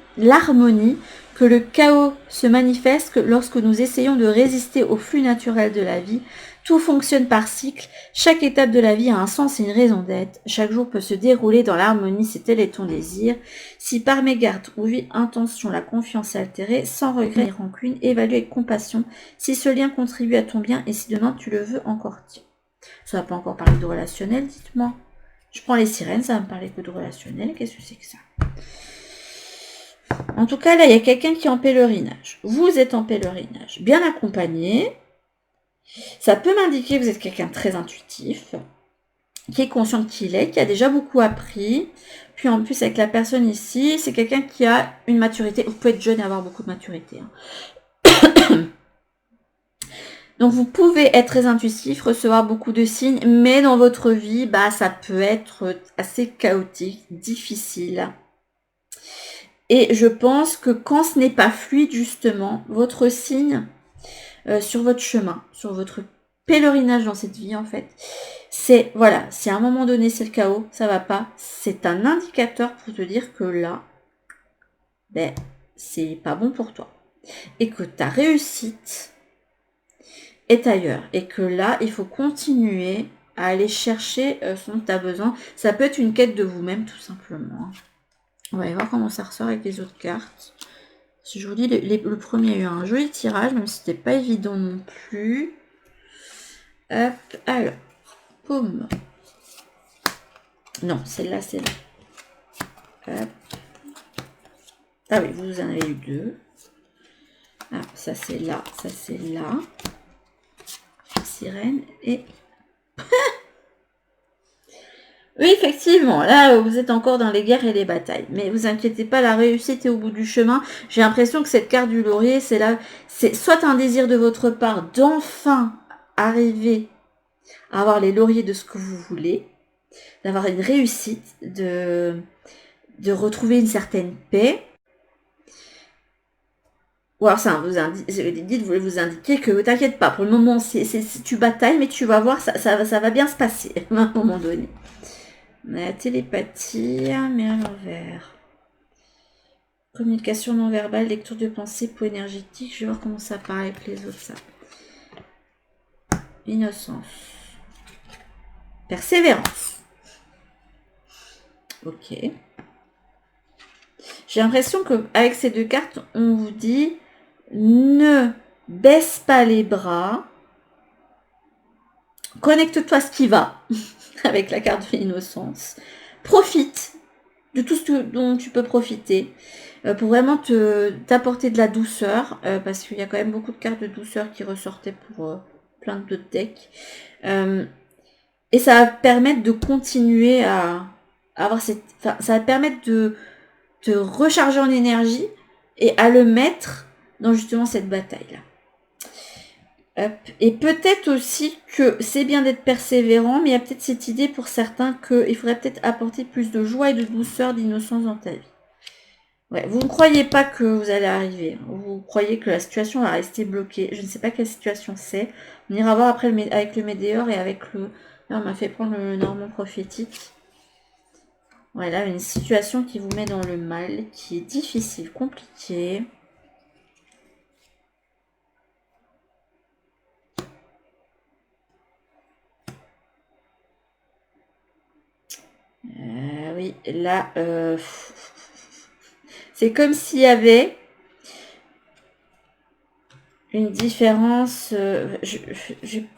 [SPEAKER 1] que le chaos se manifeste lorsque nous essayons de résister au flux naturel de la vie. Tout fonctionne par cycle. Chaque étape de la vie a un sens et une raison d'être. Chaque jour peut se dérouler dans l'harmonie si tel est ton désir. Si par mégarde ou intention la confiance est altérée, sans regret ni rancune, évalue avec compassion si ce lien contribue à ton bien et si demain tu le veux encore. Tiens. Ça va pas encore parler de relationnel, dites-moi. Je prends les sirènes, ça va me parler que de relationnel. Qu'est-ce que c'est que ça? En tout cas, là, il y a quelqu'un qui est en pèlerinage. Vous êtes en pèlerinage, bien accompagné. Ça peut m'indiquer que vous êtes quelqu'un de très intuitif, qui est conscient de qui il est, qui a déjà beaucoup appris. Puis en plus, avec la personne ici, c'est quelqu'un qui a une maturité. Vous pouvez être jeune et avoir beaucoup de maturité. Hein. Donc vous pouvez être très intuitif, recevoir beaucoup de signes, mais dans votre vie, bah ça peut être assez chaotique, difficile. Et je pense que quand ce n'est pas fluide, justement, votre signe sur votre chemin, sur votre pèlerinage dans cette vie, en fait, c'est, voilà, si à un moment donné c'est le chaos, ça va pas, c'est un indicateur pour te dire que là, ben, c'est pas bon pour toi. Et que ta réussite est ailleurs. Et que là, il faut continuer à aller chercher ce dont tu as besoin. Ça peut être une quête de vous-même, tout simplement. On va aller voir comment ça ressort avec les autres cartes. Si je vous dis, le premier a eu un joli tirage, même si c'était pas évident non plus. Hop, alors, paume. Non, celle-là, c'est là. Hop. Ah oui, vous en avez eu deux. Ah, ça c'est là, ça c'est là. Sirène et... Oui, effectivement, là, vous êtes encore dans les guerres et les batailles. Mais vous inquiétez pas, la réussite est au bout du chemin. J'ai l'impression que cette carte du laurier, c'est là, c'est soit un désir de votre part d'enfin arriver à avoir les lauriers de ce que vous voulez, d'avoir une réussite, de retrouver une certaine paix. Ou alors ça vous vous indiquer que t'inquiète pas, pour le moment tu batailles, mais tu vas voir, ça va bien se passer à un moment donné. On a la télépathie, mais à l'envers. Communication non verbale, lecture de pensée, peau énergétique. Je vais voir comment ça part avec les autres, ça. Innocence. Persévérance. Ok. J'ai l'impression qu'avec ces deux cartes, on vous dit ne baisse pas les bras. Connecte-toi à ce qui va avec la carte de l'innocence. Profite de tout ce dont tu peux profiter pour vraiment t'apporter de la douceur parce qu'il y a quand même beaucoup de cartes de douceur qui ressortaient pour plein d'autres decks. Et ça va permettre de continuer à avoir cette... Enfin, ça va permettre de te recharger en énergie et à le mettre dans justement cette bataille-là. Et peut-être aussi que c'est bien d'être persévérant, mais il y a peut-être cette idée pour certains qu'il faudrait peut-être apporter plus de joie et de douceur, d'innocence dans ta vie. Ouais, vous ne croyez pas que vous allez arriver. Vous croyez que la situation va rester bloquée. Je ne sais pas quelle situation c'est. On ira voir après avec le Médéor et avec le... Là, on m'a fait prendre le Normand prophétique. Voilà, une situation qui vous met dans le mal, qui est difficile, compliquée. oui, là, c'est comme s'il y avait une différence.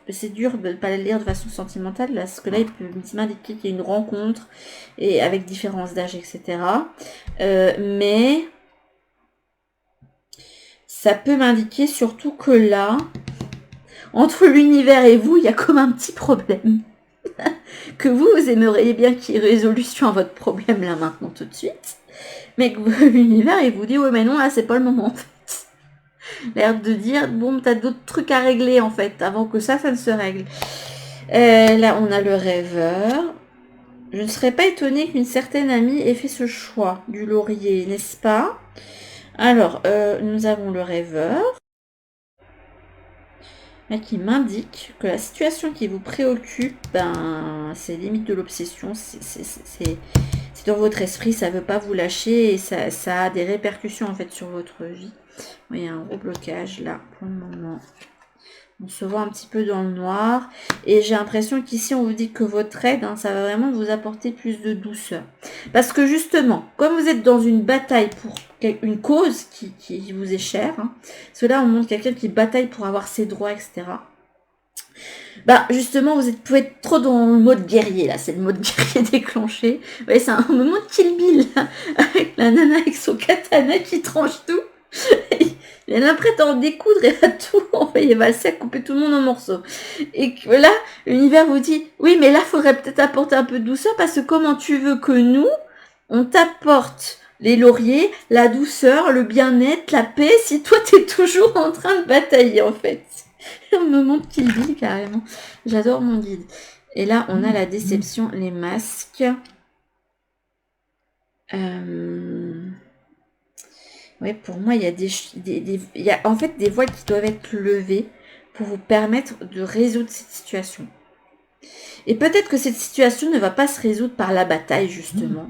[SPEAKER 1] C'est dur de ne pas la lire de façon sentimentale, là, parce que là, il peut m'indiquer qu'il y a une rencontre et avec différence d'âge, etc. Mais ça peut m'indiquer surtout que là, entre l'univers et vous, il y a comme un petit problème. Que vous aimeriez bien qu'il y ait résolution à votre problème là maintenant tout de suite. Mais que l'univers, il vous dit, ouais mais non, là c'est pas le moment en fait. L'air de dire, bon, t'as d'autres trucs à régler en fait, avant que ça ne se règle. Là, on a le rêveur. Je ne serais pas étonnée qu'une certaine amie ait fait ce choix du laurier, n'est-ce pas? Alors, nous avons le rêveur. Là, qui m'indique que la situation qui vous préoccupe, ben, c'est limite de l'obsession, c'est dans votre esprit, ça ne veut pas vous lâcher et ça a des répercussions en fait sur votre vie. Il y a un gros blocage là pour le moment. On se voit un petit peu dans le noir. Et j'ai l'impression qu'ici, on vous dit que votre aide, hein, ça va vraiment vous apporter plus de douceur. Parce que justement, comme vous êtes dans une bataille pour une cause qui vous est chère, hein, parce que là, on montre quelqu'un qui bataille pour avoir ses droits, etc. Bah, justement, vous pouvez être trop dans le mode guerrier, là. C'est le mode guerrier déclenché. Ouais, c'est un moment de Kill Bill, là, avec la nana avec son katana qui tranche tout. Elle est prête à en découdre et à tout envoyer valser, à couper tout le monde en morceaux. Et que là, l'univers vous dit, oui, mais là, il faudrait peut-être apporter un peu de douceur parce que comment tu veux que nous, on t'apporte les lauriers, la douceur, le bien-être, la paix, si toi, t'es toujours en train de batailler, en fait. On me montre qu'il dit carrément. J'adore mon guide. Et là, on a la déception, les masques. Ouais, pour moi, il y a il y a en fait des voiles qui doivent être levées pour vous permettre de résoudre cette situation. Et peut-être que cette situation ne va pas se résoudre par la bataille, justement,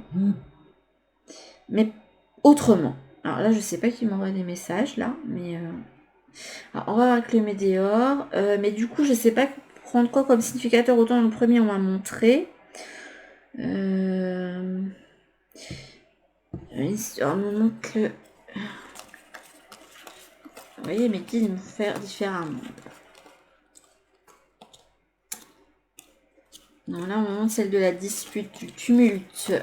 [SPEAKER 1] mais autrement. Alors là, je sais pas qui m'envoie des messages, là, mais... Alors, on va voir avec le météore. Mais du coup, je sais pas prendre quoi comme significateur. Autant dans le premier, on m'a montré. On me montre que... Vous voyez, mes guides vont faire différemment. Non, là, on me montre celle de la dispute, du tumulte.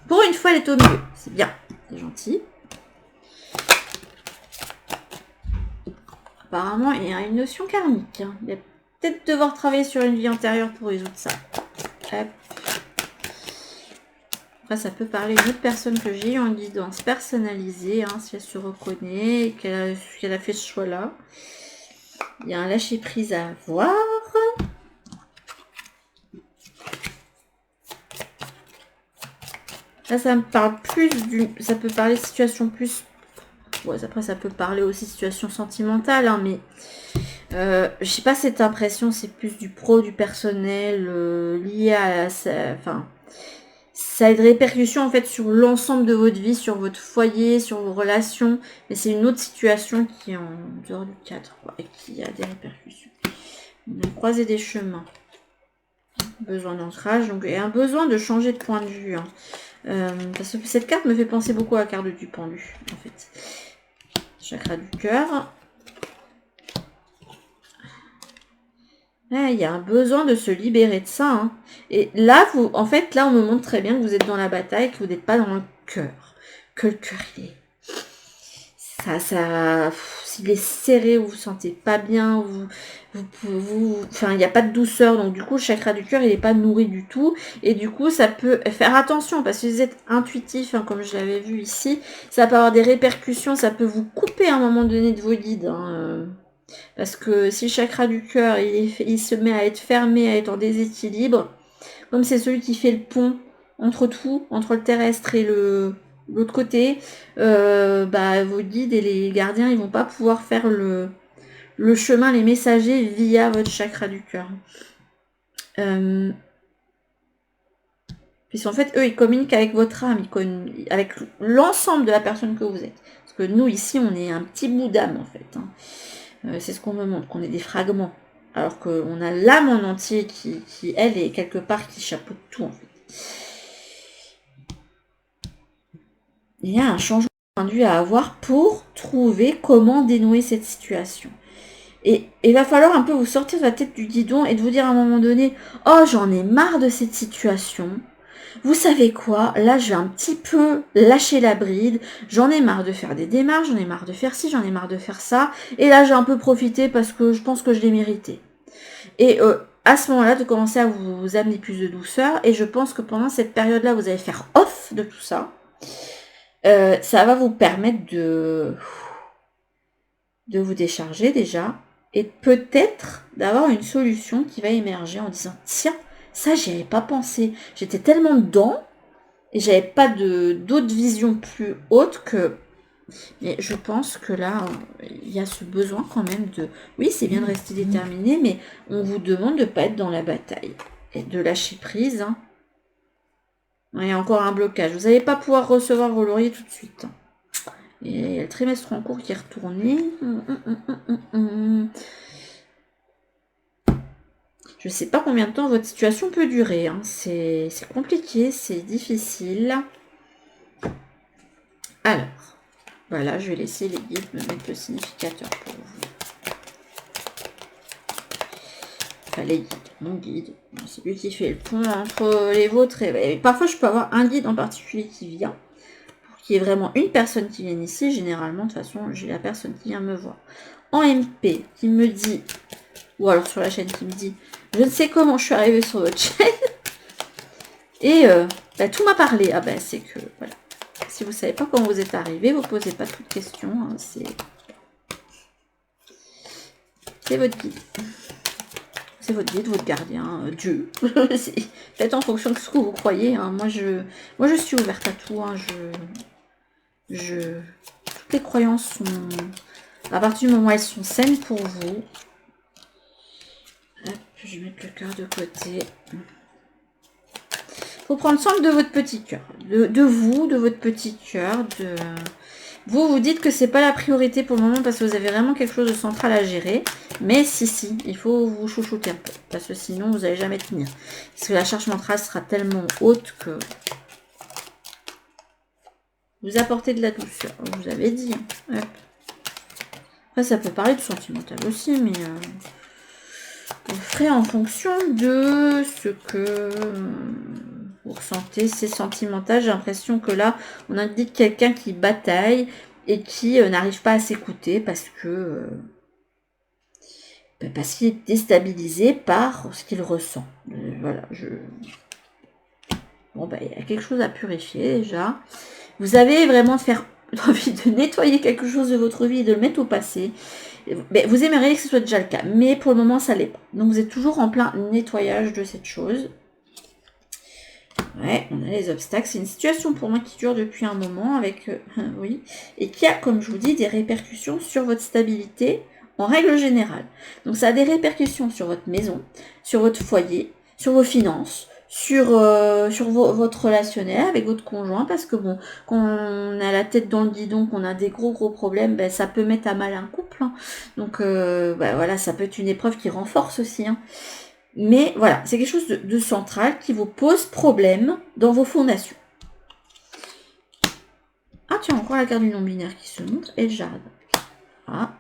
[SPEAKER 1] Pour une fois, elle est au milieu. C'est bien. C'est gentil. Apparemment, il y a une notion karmique. Hein. Il va peut-être devoir travailler sur une vie antérieure pour résoudre ça. Hop. Après, ça peut parler d'une autre personne que j'ai eu en guidance personnalisée, hein, si elle se reconnaît et qu'elle a fait ce choix-là. Il y a un lâcher-prise à avoir. Là, ça me parle plus ça peut parler de situation plus... Ouais, après, ça peut parler aussi de situation sentimentale, hein, mais... je sais pas, cette impression, c'est plus du pro, du personnel, lié à... Enfin... Ça a des répercussions en fait sur l'ensemble de votre vie, sur votre foyer, sur vos relations. Mais c'est une autre situation qui est en dehors du cadre et qui a des répercussions. On a croisé des chemins. Besoin d'ancrage, donc et un besoin de changer de point de vue. Hein. Parce que cette carte me fait penser beaucoup à la carte du pendu, en fait. Chakra du cœur. Il y a un besoin de se libérer de ça. Hein. Et là, en fait, là, on me montre très bien que vous êtes dans la bataille, que vous n'êtes pas dans le cœur. Que le cœur, il est... S'il est serré, vous vous sentez pas bien, enfin, il n'y a pas de douceur. Donc, du coup, le chakra du cœur, il n'est pas nourri du tout. Et du coup, ça peut faire attention, parce que vous êtes intuitif, hein, comme je l'avais vu ici. Ça peut avoir des répercussions, ça peut vous couper à un moment donné de vos guides. Hein, parce que si le chakra du cœur, il se met à être fermé, à être en déséquilibre, comme c'est celui qui fait le pont entre tout, entre le terrestre et l'autre côté, vos guides et les gardiens, ils vont pas pouvoir faire le chemin, les messagers via votre chakra du cœur. Puisqu'en fait, eux, ils communiquent avec votre âme, avec l'ensemble de la personne que vous êtes. Parce que nous, ici, on est un petit bout d'âme, en fait. Hein. C'est ce qu'on me montre, qu'on est des fragments. Alors qu'on a l'âme en entier qui, elle, est quelque part qui chapeaute tout, en fait. Il y a un changement de point de vue à avoir pour trouver comment dénouer cette situation. Et il va falloir un peu vous sortir de la tête du guidon et de vous dire à un moment donné, oh j'en ai marre de cette situation. Vous savez quoi, là je vais un petit peu lâcher la bride, j'en ai marre de faire des démarches, j'en ai marre de faire ci, j'en ai marre de faire ça, et là j'ai un peu profité parce que je pense que je l'ai mérité. Et à ce moment-là, de commencer à vous amener plus de douceur, et je pense que pendant cette période-là, vous allez faire off de tout ça. Ça va vous permettre de vous décharger déjà, et peut-être d'avoir une solution qui va émerger en disant, tiens, ça j'y avais pas pensé, j'étais tellement dedans, et j'avais pas d'autre vision plus haute que... Mais je pense que là, il y a ce besoin quand même de... Oui, c'est bien de rester déterminé, mais on vous demande de ne pas être dans la bataille. Et de lâcher prise. Hein. Il y a encore un blocage. Vous n'allez pas pouvoir recevoir vos lauriers tout de suite. Et il y a le trimestre en cours qui est retourné. Je ne sais pas combien de temps votre situation peut durer. Hein. C'est compliqué, c'est difficile. Alors... Voilà, je vais laisser les guides me mettre le significateur pour vous. Enfin, les guides, mon guide. C'est lui qui fait le pont entre les vôtres. Et parfois, je peux avoir un guide en particulier qui vient. Pour qu'il y ait vraiment une personne qui vienne ici. Généralement, de toute façon, j'ai la personne qui vient me voir. En MP, qui me dit, ou alors sur la chaîne qui me dit, je ne sais comment je suis arrivée sur votre chaîne. Et tout m'a parlé. Ah ben, c'est que, voilà. Si vous ne savez pas comment vous êtes arrivé, vous ne posez pas toutes questions. Hein, c'est votre guide. C'est votre guide, votre gardien, Dieu. Faites en fonction de ce que vous croyez. Hein. Moi, je suis ouverte à tout. Hein. Toutes les croyances sont... À partir du moment où elles sont saines pour vous. Hop, je vais mettre le cœur de côté. Faut prendre soin de votre petit cœur, de vous, de votre petit cœur, vous dites que c'est pas la priorité pour le moment parce que vous avez vraiment quelque chose de central à gérer, mais si, il faut vous chouchouter un peu, parce que sinon vous n'allez jamais tenir. Parce que la charge mentale sera tellement haute que vous apportez de la douceur, vous avez dit. Hein. Après ça peut parler de sentimental aussi, mais vous ferez en fonction de ce que... vous ressentez, c'est sentimental. J'ai l'impression que là, on indique quelqu'un qui bataille et qui n'arrive pas à s'écouter parce que parce qu'il est déstabilisé par ce qu'il ressent. Voilà, bon, il y a quelque chose à purifier déjà. Vous avez vraiment envie de nettoyer quelque chose de votre vie et de le mettre au passé. Vous aimeriez que ce soit déjà le cas, mais pour le moment, ça l'est pas. Donc, vous êtes toujours en plein nettoyage de cette chose. Ouais, on a les obstacles. C'est une situation pour moi qui dure depuis un moment avec, oui, et qui a, comme je vous dis, des répercussions sur votre stabilité en règle générale. Donc ça a des répercussions sur votre maison, sur votre foyer, sur vos finances, sur votre relationnel avec votre conjoint, parce que bon, quand on a la tête dans le guidon, qu'on a des gros problèmes, ça peut mettre à mal un couple. Hein. Donc voilà, ça peut être une épreuve qui renforce aussi. Hein. Mais voilà, c'est quelque chose de central qui vous pose problème dans vos fondations. Ah tiens, encore la carte du non-binaire qui se montre et le jardin. Ah.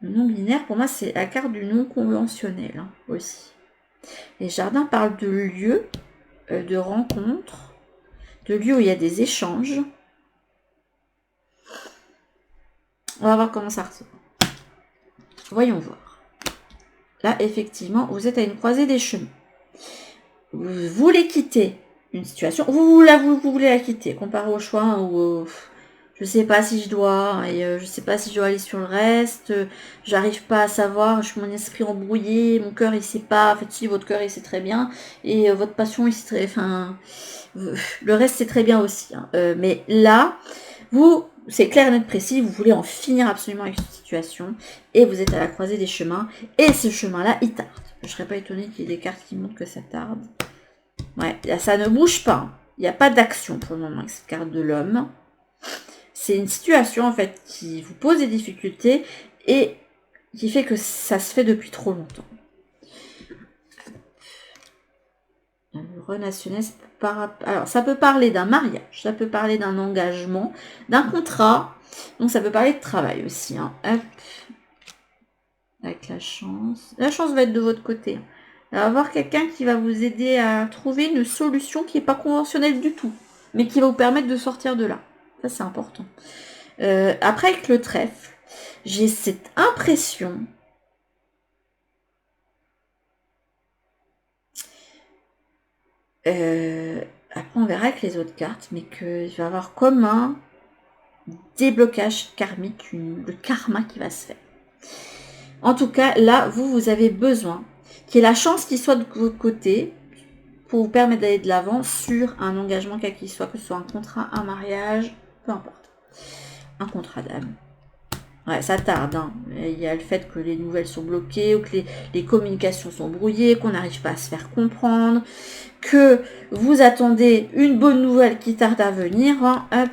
[SPEAKER 1] Le non-binaire, pour moi, c'est la carte du non-conventionnel hein, aussi. Et le jardin parle de lieux, de rencontres, de lieux où il y a des échanges. On va voir comment ça ressort. Voyons voir. Là, effectivement, vous êtes à une croisée des chemins. Vous voulez quitter une situation, vous voulez la quitter, comparé au choix où je sais pas si je dois, et je sais pas si je dois aller sur le reste, j'arrive pas à savoir, je suis mon esprit embrouillé, mon cœur il sait pas, en fait si votre cœur il sait très bien, et votre passion il sait très, enfin, le reste c'est très bien aussi, hein. Mais là, vous, c'est clair et net précis, vous voulez en finir absolument avec cette situation, et vous êtes à la croisée des chemins, et ce chemin-là, il tarde. Je serais pas étonnée qu'il y ait des cartes qui montrent que ça tarde. Ouais, là, ça ne bouge pas. Il n'y a pas d'action pour le moment avec cette carte de l'homme. C'est une situation, en fait, qui vous pose des difficultés et qui fait que ça se fait depuis trop longtemps. relationnel, alors ça peut parler d'un mariage, ça peut parler d'un engagement, d'un contrat, donc ça peut parler de travail aussi. Hein. Hop. Avec la chance. La chance va être de votre côté. Il va y avoir quelqu'un qui va vous aider à trouver une solution qui n'est pas conventionnelle du tout, mais qui va vous permettre de sortir de là. Ça, c'est important. Après, avec le trèfle, j'ai cette impression après on verra avec les autres cartes, mais qu'il va y avoir comme un déblocage karmique, le karma qui va se faire. En tout cas, là, vous avez besoin qu'il y ait la chance qui soit de votre côté pour vous permettre d'aller de l'avant sur un engagement quel qu'il soit, que ce soit un contrat, un mariage, peu importe. Un contrat d'âme. Ouais, ça tarde. Hein. Il y a le fait que les nouvelles sont bloquées, ou que les communications sont brouillées, qu'on n'arrive pas à se faire comprendre, que vous attendez une bonne nouvelle qui tarde à venir. Hein, hop.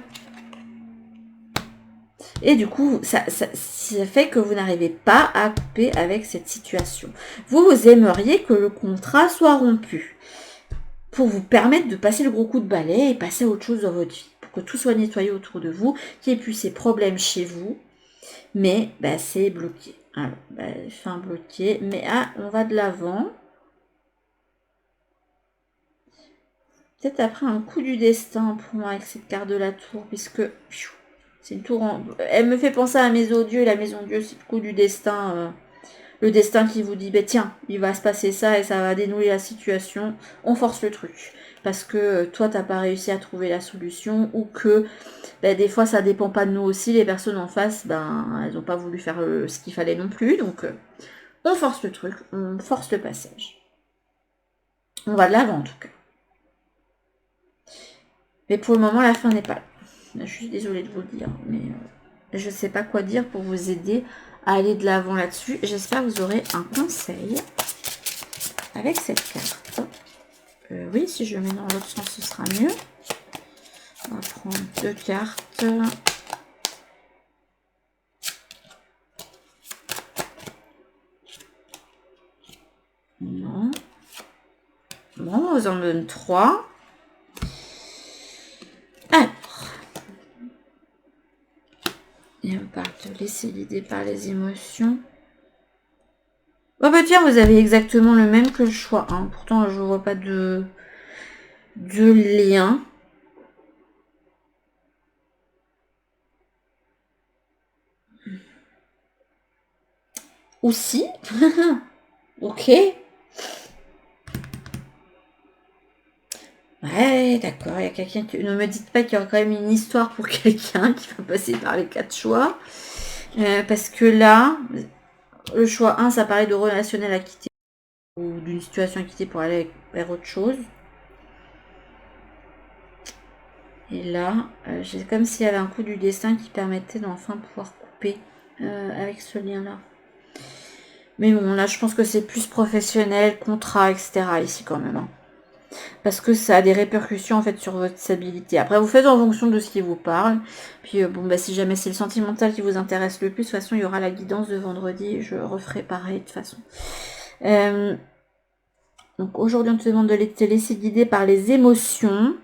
[SPEAKER 1] Et du coup, ça fait que vous n'arrivez pas à couper avec cette situation. Vous aimeriez que le contrat soit rompu pour vous permettre de passer le gros coup de balai et passer à autre chose dans votre vie. Pour que tout soit nettoyé autour de vous, qu'il n'y ait plus ces problèmes chez vous. Mais c'est bloqué. Alors, fin bloqué. Mais on va de l'avant. Peut-être après un coup du destin pour moi avec cette carte de la tour, puisque c'est une tour elle me fait penser à la maison Dieu, et la maison Dieu, c'est le coup du destin. Le destin qui vous dit, tiens, il va se passer ça et ça va dénouer la situation. On force le truc. Parce que toi, t'as pas réussi à trouver la solution, ou que des fois, ça dépend pas de nous aussi. Les personnes en face, elles n'ont pas voulu faire ce qu'il fallait non plus. Donc, on force le truc, on force le passage. On va de l'avant en tout cas. Mais pour le moment, la fin n'est pas là. Je suis désolée de vous le dire, mais je ne sais pas quoi dire pour vous aider à aller de l'avant là-dessus. J'espère que vous aurez un conseil avec cette carte. Oui, si je le mets dans l'autre sens, ce sera mieux. On va prendre 2 cartes. Non. Bon, on vous en donne 3. Alors. Et on parle de laisser guider par les émotions. Oh tiens, vous avez exactement le même que le choix. Hein. Pourtant, je ne vois pas de lien. Aussi. Ok. Ouais, d'accord. Il y a quelqu'un qui... Ne me dites pas qu'il y aura quand même une histoire pour quelqu'un qui va passer par les 4 choix. Parce que là, le choix 1, ça parlait de relationnel à quitter. Ou d'une situation à quitter pour aller vers autre chose. Et là, c'est comme s'il y avait un coup du destin qui permettait d'enfin pouvoir couper avec ce lien-là. Mais bon, là, je pense que c'est plus professionnel, contrat, etc. ici quand même. Hein. Parce que ça a des répercussions en fait sur votre stabilité. Après, vous faites en fonction de ce qui vous parle. Puis si jamais c'est le sentimental qui vous intéresse le plus, de toute façon, il y aura la guidance de vendredi. Je referai pareil de toute façon. Donc aujourd'hui, on te demande de te laisser guider par les émotions.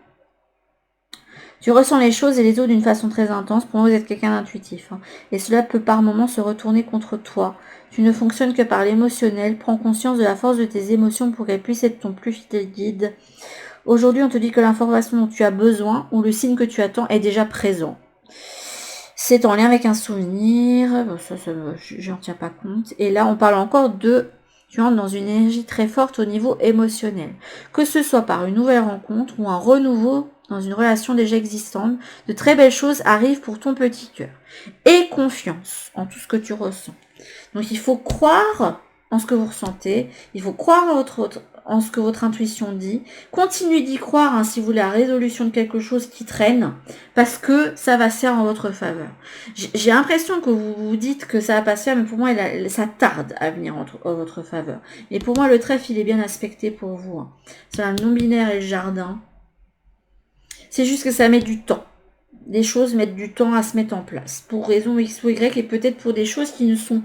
[SPEAKER 1] Tu ressens les choses et les autres d'une façon très intense. Pour moi, vous êtes quelqu'un d'intuitif. Hein. Et cela peut par moments se retourner contre toi. Tu ne fonctionnes que par l'émotionnel. Prends conscience de la force de tes émotions pour qu'elles puissent être ton plus fidèle guide. Aujourd'hui, on te dit que l'information dont tu as besoin ou le signe que tu attends est déjà présent. C'est en lien avec un souvenir. Bon, ça j'en tiens pas compte. Et là, on parle encore de... Tu entres dans une énergie très forte au niveau émotionnel. Que ce soit par une nouvelle rencontre ou un renouveau dans une relation déjà existante, de très belles choses arrivent pour ton petit cœur. Aie confiance en tout ce que tu ressens. Donc il faut croire en ce que vous ressentez, il faut croire en ce que votre intuition dit. Continuez d'y croire hein, si vous voulez la résolution de quelque chose qui traîne, parce que ça va se faire en votre faveur. J'ai l'impression que vous vous dites que ça va pas se faire, mais pour moi, ça tarde à venir en votre faveur. Et pour moi, le trèfle, il est bien aspecté pour vous. Hein. C'est le non-binaire et le jardin. C'est juste que ça met du temps. Les choses mettent du temps à se mettre en place. Pour raison X ou Y, et peut-être pour des choses qui ne sont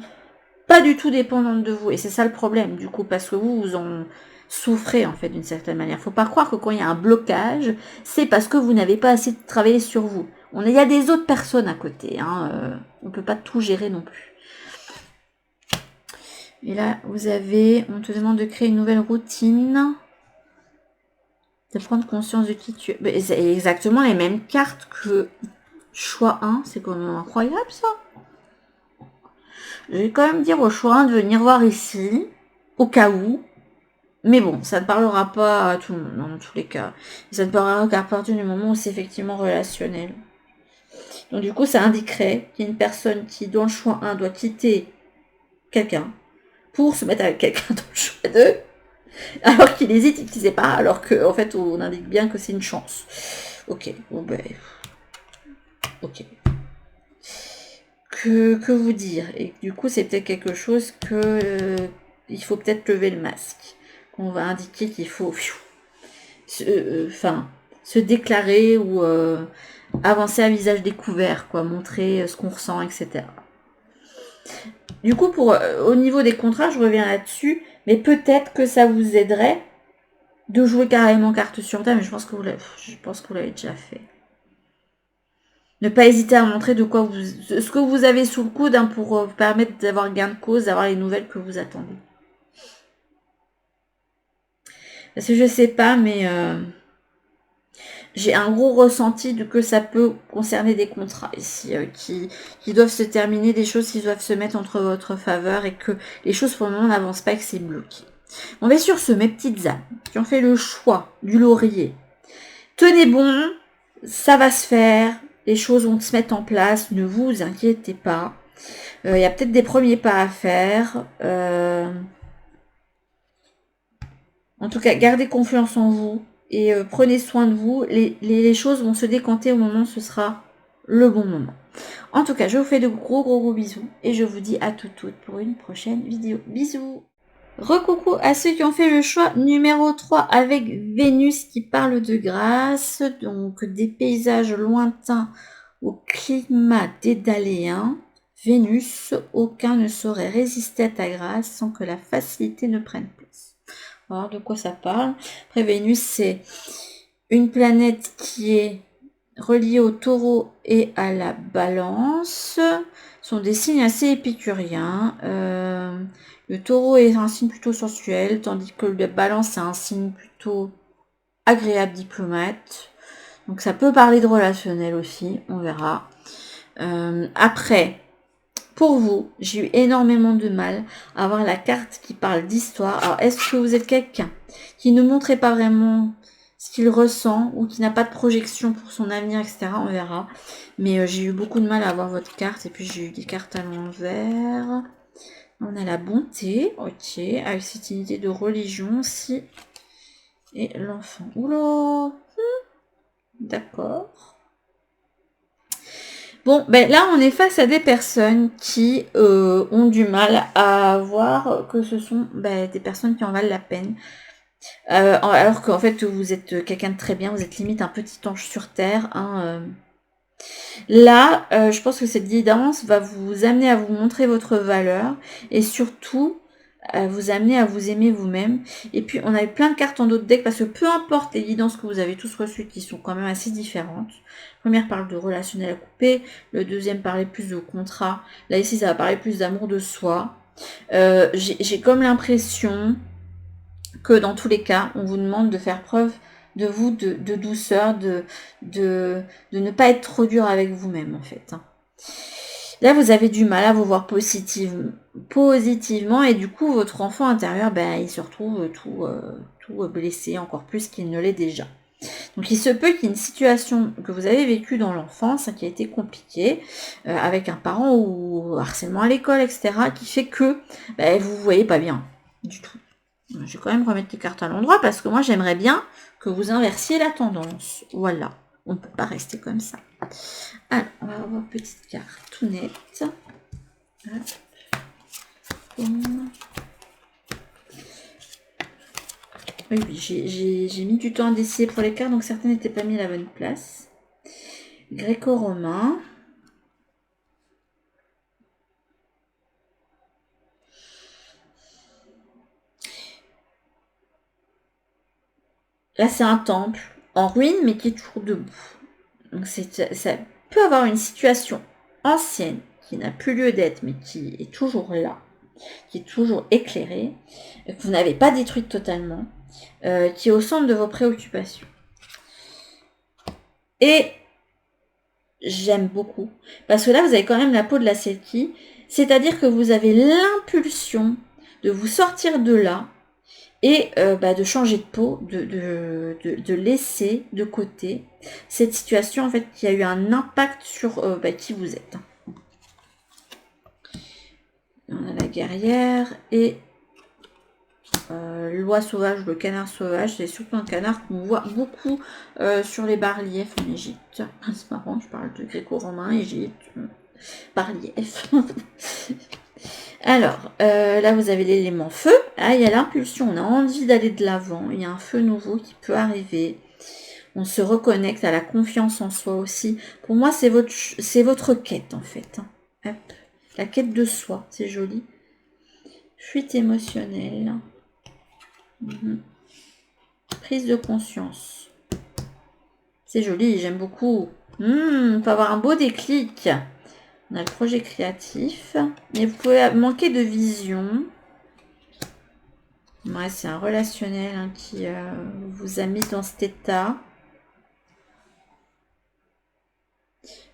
[SPEAKER 1] pas du tout dépendantes de vous. Et c'est ça le problème, du coup, parce que vous souffrez en fait d'une certaine manière. Faut pas croire que quand il y a un blocage, c'est parce que vous n'avez pas assez travaillé sur vous. Il y a des autres personnes à côté, hein, on peut pas tout gérer non plus. Et là, on te demande de créer une nouvelle routine, de prendre conscience de qui tu es. C'est exactement les mêmes cartes que choix 1, c'est quand même incroyable ça. Je vais quand même dire au choix 1 de venir voir ici, au cas où. Mais bon, ça ne parlera pas à tout le monde, dans tous les cas. Ça ne parlera qu'à partir du moment où c'est effectivement relationnel. Donc du coup, ça indiquerait qu'il y a une personne qui, dans le choix 1, doit quitter quelqu'un pour se mettre avec quelqu'un dans le choix 2, alors qu'il hésite et qu'il ne sait pas, alors qu'en fait, on indique bien que c'est une chance. Ok, bon ben... Ok. Que vous dire? Et du coup, c'est peut-être quelque chose que... il faut peut-être lever le masque. On va indiquer qu'il faut... se déclarer ou avancer à visage découvert, quoi, montrer ce qu'on ressent, etc. Du coup, au niveau des contrats, je reviens là-dessus, mais peut-être que ça vous aiderait de jouer carrément carte sur table, mais je pense que vous l'avez déjà fait. Ne pas hésiter à montrer ce que vous avez sous le coude, hein, pour vous permettre d'avoir gain de cause, d'avoir les nouvelles que vous attendez. Parce que je sais pas, mais j'ai un gros ressenti de que ça peut concerner des contrats ici qui doivent se terminer, des choses qui doivent se mettre entre votre faveur et que les choses pour le moment n'avancent pas et que c'est bloqué. Bon, mais sur ce, mes petites âmes qui ont fait le choix du laurier, tenez bon, ça va se faire, les choses vont se mettre en place, ne vous inquiétez pas. Il y a peut-être des premiers pas à faire. En tout cas, gardez confiance en vous et prenez soin de vous. Les choses vont se décanter au moment où ce sera le bon moment. En tout cas, je vous fais de gros bisous et je vous dis à toutes pour une prochaine vidéo. Bisous. Recoucou à ceux qui ont fait le choix numéro 3 avec Vénus qui parle de grâce, donc des paysages lointains au climat dédaléen. Vénus, aucun ne saurait résister à ta grâce sans que la facilité ne prenne place. Alors, de quoi ça parle? Après, Vénus, c'est une planète qui est reliée au taureau et à la balance. Ce sont des signes assez épicuriens. Le taureau est un signe plutôt sensuel, tandis que la balance, c'est un signe plutôt agréable, diplomate. Donc ça peut parler de relationnel aussi, on verra. Après, pour vous, j'ai eu énormément de mal à avoir la carte qui parle d'histoire. Alors, est-ce que vous êtes quelqu'un qui ne montrait pas vraiment ce qu'il ressent ou qui n'a pas de projection pour son avenir, etc. On verra. Mais j'ai eu beaucoup de mal à avoir votre carte. Et puis, j'ai eu des cartes à l'envers. On a la bonté, ok, avec cette unité de religion aussi. Et l'enfant. Oula, d'accord. Bon, ben là, on est face à des personnes qui ont du mal à voir que ce sont des personnes qui en valent la peine. Alors qu'en fait, vous êtes quelqu'un de très bien, vous êtes limite un petit ange sur terre. Hein, Là, je pense que cette guidance va vous amener à vous montrer votre valeur et surtout à vous amener à vous aimer vous-même. Et puis, on a eu plein de cartes en d'autres decks parce que peu importe les guidances que vous avez tous reçues qui sont quand même assez différentes. La première parle de relationnel à couper, le deuxième parlait plus de contrat. Là, ici, ça va parler plus d'amour de soi. J'ai comme l'impression que dans tous les cas, on vous demande de faire preuve de vous, de douceur, de ne pas être trop dur avec vous-même, en fait. Là, vous avez du mal à vous voir positivement et du coup, votre enfant intérieur, il se retrouve tout blessé, encore plus qu'il ne l'est déjà. Donc, il se peut qu'il y ait une situation que vous avez vécue dans l'enfance, qui a été compliquée, avec un parent ou harcèlement à l'école, etc., qui fait que vous ne voyez pas bien du tout. Je vais quand même remettre les cartes à l'endroit parce que moi, j'aimerais bien que vous inversiez la tendance. Voilà. On ne peut pas rester comme ça. Alors, on va avoir une petite carte tout nette. Oui, j'ai mis du temps à décider pour les cartes, donc certaines n'étaient pas mis à la bonne place. Gréco-romain. Là, c'est un temple en ruine, mais qui est toujours debout. Donc, ça peut avoir une situation ancienne, qui n'a plus lieu d'être, mais qui est toujours là, qui est toujours éclairée, que vous n'avez pas détruite totalement, qui est au centre de vos préoccupations. Et j'aime beaucoup, parce que là, vous avez quand même la peau de la Selkie, c'est-à-dire que vous avez l'impulsion de vous sortir de là, et de changer de peau, de laisser de côté cette situation en fait qui a eu un impact sur qui vous êtes. On a la guerrière et l'oie sauvage, le canard sauvage. C'est surtout un canard qu'on voit beaucoup sur les bas-reliefs en Égypte. C'est marrant, je parle de gréco-romain, Égypte, bas-relief. Alors, là, vous avez l'élément feu. Ah, il y a l'impulsion. On a envie d'aller de l'avant. Il y a un feu nouveau qui peut arriver. On se reconnecte à la confiance en soi aussi. Pour moi, c'est votre quête, en fait. Hop. La quête de soi. C'est joli. Fuite émotionnelle. Prise de conscience. C'est joli. J'aime beaucoup. On peut avoir un beau déclic. On a le projet créatif. Mais vous pouvez manquer de vision. Ouais, c'est un relationnel qui vous a mis dans cet état.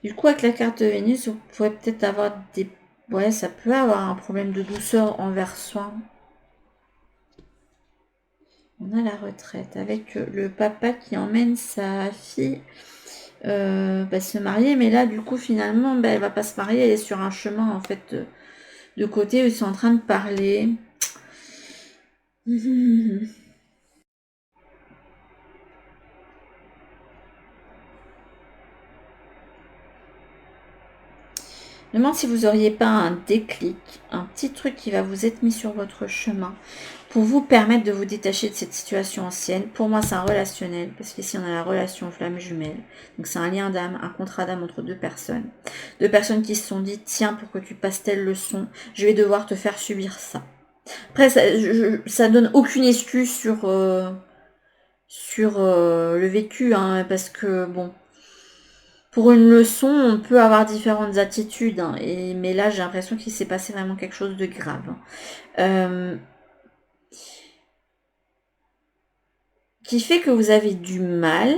[SPEAKER 1] Du coup, avec la carte de Vénus, vous pourrez peut-être avoir des... Ouais, ça peut avoir un problème de douceur envers soi. On a la retraite avec le papa qui emmène sa fille se marier. Mais là, du coup, finalement, elle va pas se marier. Elle est sur un chemin, en fait, de côté où ils sont en train de parler. Je me demande si vous n'auriez pas un déclic, un petit truc qui va vous être mis sur votre chemin pour vous permettre de vous détacher de cette situation ancienne. Pour moi, c'est un relationnel, parce qu'ici, on a la relation flamme jumelle. Donc, c'est un lien d'âme, un contrat d'âme entre deux personnes. Deux personnes qui se sont dit, tiens, pour que tu passes telle leçon, je vais devoir te faire subir ça. Après, ça donne aucune excuse sur le vécu, parce que, bon, pour une leçon, on peut avoir différentes attitudes, mais là, j'ai l'impression qu'il s'est passé vraiment quelque chose de grave. Qui fait que vous avez du mal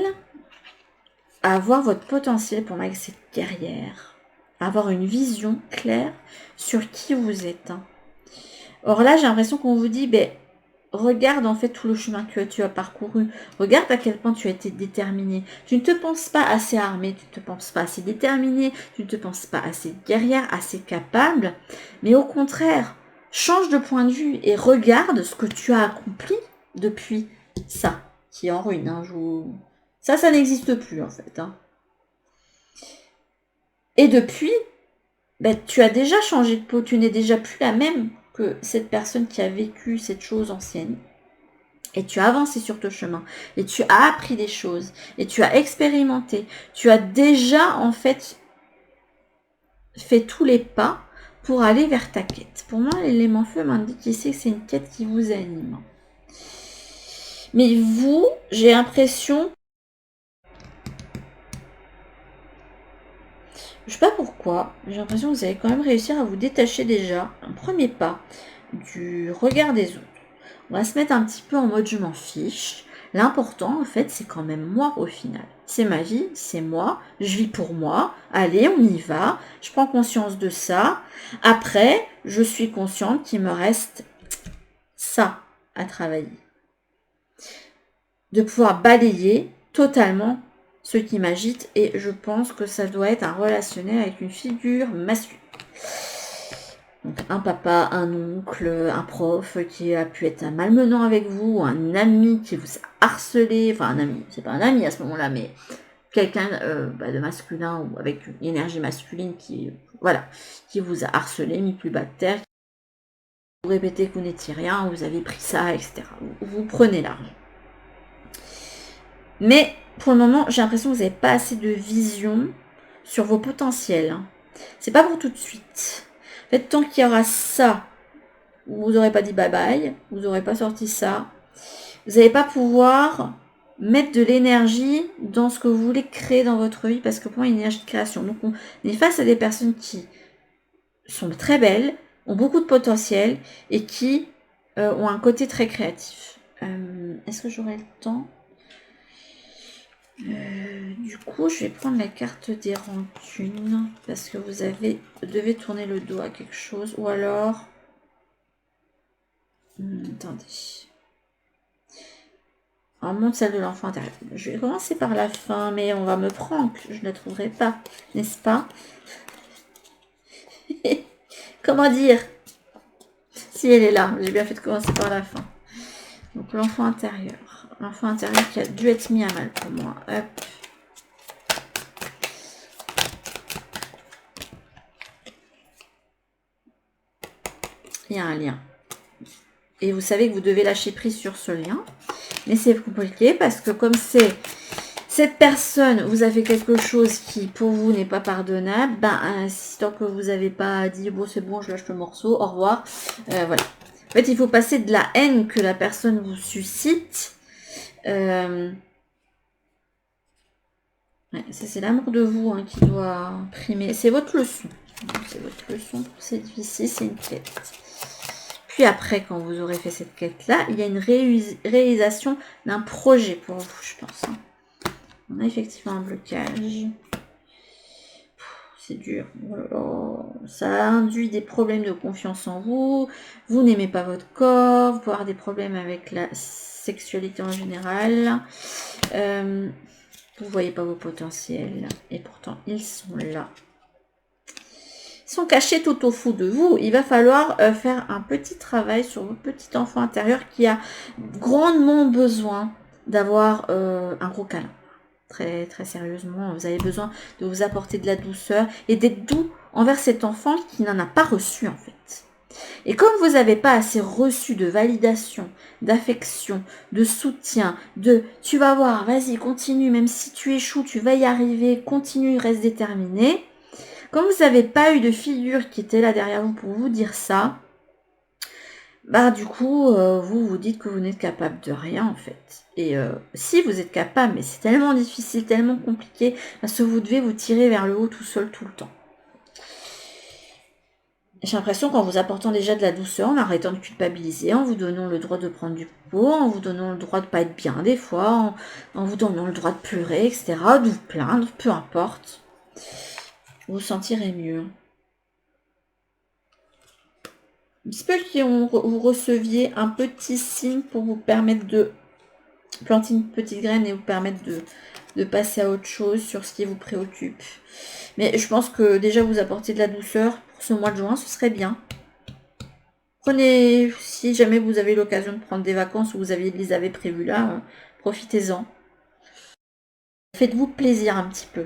[SPEAKER 1] à voir votre potentiel pour moi avec cette guerrière, à avoir une vision claire sur qui vous êtes. Or là, j'ai l'impression qu'on vous dit, regarde en fait tout le chemin que tu as parcouru. Regarde à quel point tu as été déterminé. Tu ne te penses pas assez armé, tu ne te penses pas assez déterminé, tu ne te penses pas assez guerrière, assez capable. Mais au contraire, change de point de vue et regarde ce que tu as accompli depuis ça, qui est en ruine. Ça n'existe plus en fait. Et depuis, tu as déjà changé de peau, tu n'es déjà plus la même que cette personne qui a vécu cette chose ancienne. Et tu as avancé sur ton chemin, et tu as appris des choses, et tu as expérimenté. Tu as déjà, en fait tous les pas pour aller vers ta quête. Pour moi, l'élément feu m'indique ici que c'est une quête qui vous anime. Mais vous, j'ai l'impression... Je sais pas pourquoi, j'ai l'impression que vous allez quand même réussir à vous détacher déjà, un premier pas, du regard des autres. On va se mettre un petit peu en mode je m'en fiche. L'important, en fait, c'est quand même moi au final. C'est ma vie, c'est moi, je vis pour moi. Allez, on y va. Je prends conscience de ça. Après, je suis consciente qu'il me reste ça à travailler. De pouvoir balayer totalement ce qui m'agite et je pense que ça doit être un relationnel avec une figure masculine. Donc un papa, un oncle, un prof qui a pu être malmenant avec vous, un ami qui vous a harcelé, enfin un ami, c'est pas un ami à ce moment-là, mais quelqu'un de masculin ou avec une énergie masculine qui vous a harcelé, mis plus bas de terre, vous répétez que vous n'étiez rien, vous avez pris ça, etc. Vous prenez large. Mais pour le moment, j'ai l'impression que vous n'avez pas assez de vision sur vos potentiels. C'est pas pour tout de suite. En fait, tant qu'il y aura ça, vous n'aurez pas dit bye bye, vous n'aurez pas sorti ça, vous n'allez pas pouvoir mettre de l'énergie dans ce que vous voulez créer dans votre vie, parce que pour moi, il y a une énergie de création. Donc, on est face à des personnes qui sont très belles, ont beaucoup de potentiel et qui ont un côté très créatif. Est-ce que j'aurai le temps? Du coup, je vais prendre la carte des rancunes parce que vous devez tourner le dos à quelque chose, ou alors... attendez. On monte celle de l'enfant intérieur. Je vais commencer par la fin, mais on va me prendre. Je ne la trouverai pas, n'est-ce pas? Comment dire? Si elle est là, j'ai bien fait de commencer par la fin. Donc l'enfant intérieur. L'enfant intérieur qui a dû être mis à mal pour moi. Hop. Il y a un lien. Et vous savez que vous devez lâcher prise sur ce lien. Mais c'est compliqué parce que comme c'est cette personne vous a fait quelque chose qui pour vous n'est pas pardonnable, tant que vous n'avez pas dit bon c'est bon je lâche le morceau, au revoir, voilà. En fait il faut passer de la haine que la personne vous suscite. Ouais, c'est l'amour de vous qui doit primer. C'est votre leçon. C'est votre leçon pour cette vie-ci, c'est une quête. Puis après, quand vous aurez fait cette quête-là, il y a une réalisation d'un projet pour vous, je pense. On a effectivement un blocage. C'est dur. Ça induit des problèmes de confiance en vous. Vous n'aimez pas votre corps. Vous pouvez avoir des problèmes avec la sexualité en général. Vous ne voyez pas vos potentiels. Et pourtant, ils sont là. Ils sont cachés tout au fond de vous. Il va falloir faire un petit travail sur votre petit enfant intérieur qui a grandement besoin d'avoir un gros câlin. Très, très sérieusement, vous avez besoin de vous apporter de la douceur et d'être doux envers cet enfant qui n'en a pas reçu en fait. Et comme vous n'avez pas assez reçu de validation, d'affection, de soutien, de tu vas voir, vas-y, continue, même si tu échoues, tu vas y arriver, continue, reste déterminé. Comme vous n'avez pas eu de figure qui était là derrière vous pour vous dire ça, du coup, vous vous dites que vous n'êtes capable de rien en fait. Et si vous êtes capable, mais c'est tellement difficile, tellement compliqué, parce que vous devez vous tirer vers le haut tout seul tout le temps. J'ai l'impression qu'en vous apportant déjà de la douceur, en arrêtant de culpabiliser, en vous donnant le droit de prendre du pot, en vous donnant le droit de pas être bien des fois, en vous donnant le droit de pleurer, etc., de vous plaindre, peu importe, vous vous sentirez mieux. Il se peut que vous receviez un petit signe pour vous permettre de planter une petite graine et vous permettre de passer à autre chose sur ce qui vous préoccupe. Mais je pense que déjà vous apporter de la douceur pour ce mois de juin, ce serait bien. Prenez, si jamais vous avez l'occasion de prendre des vacances ou vous les avez prévues là, profitez-en. Faites-vous plaisir un petit peu.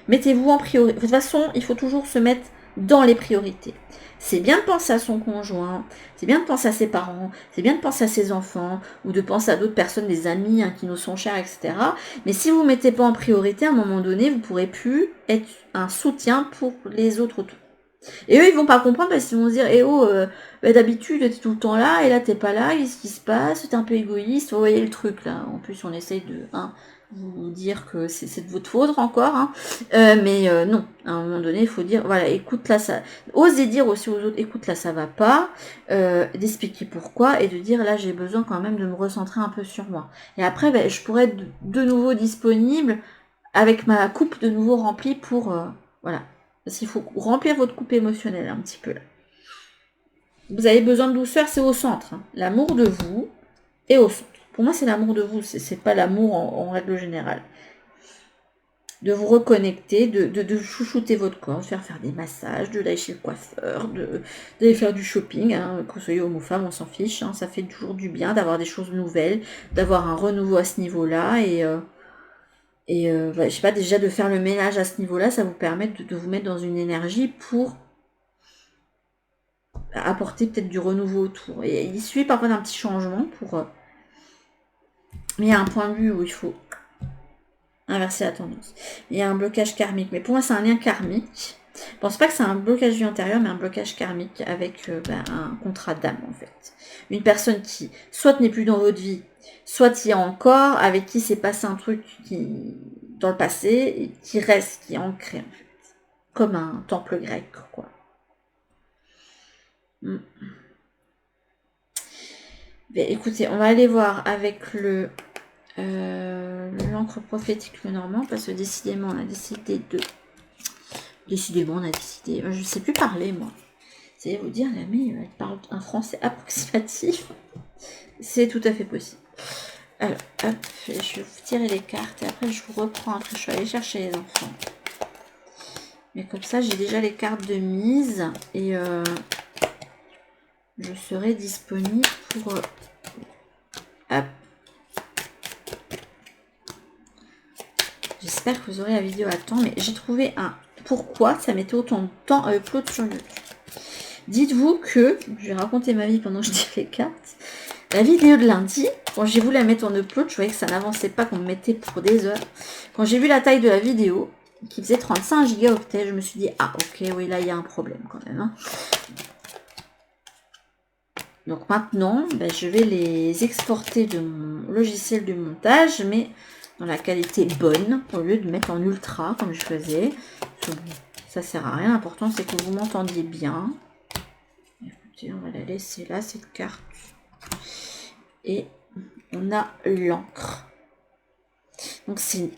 [SPEAKER 1] Mettez-vous en priorité. De toute façon, il faut toujours se mettre dans les priorités. C'est bien de penser à son conjoint, c'est bien de penser à ses parents, c'est bien de penser à ses enfants, ou de penser à d'autres personnes, des amis qui nous sont chers, etc. Mais si vous ne mettez pas en priorité, à un moment donné, vous ne pourrez plus être un soutien pour les autres autour. Et eux, ils vont pas comprendre parce qu'ils vont se dire, d'habitude, tu es tout le temps là, et là, t'es pas là, qu'est-ce qui se passe? T'es un peu égoïste, vous voyez le truc, là. En plus, on essaye de vous dire que c'est de votre faute encore, mais non, à un moment donné, il faut dire, voilà, écoute, là, ça... Osez dire aussi aux autres, écoute, là, ça va pas, d'expliquer pourquoi, et de dire, là, j'ai besoin quand même de me recentrer un peu sur moi. Et après, je pourrais être de nouveau disponible, avec ma coupe de nouveau remplie pour, voilà. Parce qu'il faut remplir votre coupe émotionnelle un petit peu là. Vous avez besoin de douceur, c'est au centre. L'amour de vous est au centre. Pour moi, c'est l'amour de vous, c'est pas l'amour en règle générale. De vous reconnecter, de chouchouter votre corps, de faire des massages, de d'aller chez le coiffeur, d'aller faire du shopping, que vous soyez homme ou femme, on s'en fiche, ça fait toujours du bien d'avoir des choses nouvelles, d'avoir un renouveau à ce niveau-là, je sais pas, déjà de faire le ménage à ce niveau-là, ça vous permet de vous mettre dans une énergie pour apporter peut-être du renouveau autour. Et il suffit parfois d'un petit changement pour... Mais il y a un point de vue où il faut inverser la tendance. Il y a un blocage karmique. Mais pour moi, c'est un lien karmique. Je pense pas que c'est un blocage du intérieur, mais un blocage karmique avec un contrat d'âme, en fait. Une personne qui, soit n'est plus dans votre vie, soit il y a encore avec qui s'est passé un truc dans le passé et qui reste, qui est ancré en fait. Comme un temple grec, quoi. Mais écoutez, on va aller voir avec l'encre prophétique le normand, parce que décidément, on a décidé de... Décidément, on a décidé... Je sais plus parler, moi. C'est vous dire, l'ami, elle parle un français approximatif. C'est tout à fait possible. Alors, hop, je vais vous tirer les cartes et après je vous reprends. Après, je vais aller chercher les enfants. Mais comme ça, j'ai déjà les cartes de mise et je serai disponible pour... hop. J'espère que vous aurez la vidéo à temps, mais j'ai trouvé un... Pourquoi ça mettait autant de temps à upload sur YouTube? Dites-vous que... Je vais raconter ma vie pendant que je dis les cartes. La vidéo de lundi, quand j'ai voulu la mettre en upload, je voyais que ça n'avançait pas, qu'on me mettait pour des heures. Quand j'ai vu la taille de la vidéo, qui faisait 35 gigaoctets, je me suis dit, ah ok, oui, là, il y a un problème quand même. Hein. Donc maintenant, ben, je vais les exporter de mon logiciel de montage, mais dans la qualité bonne, au lieu de mettre en ultra, comme je faisais. Ça sert à rien, l'important c'est que vous m'entendiez bien. Écoutez, on va la laisser là, cette carte. Et on a l'encre. Donc c'est...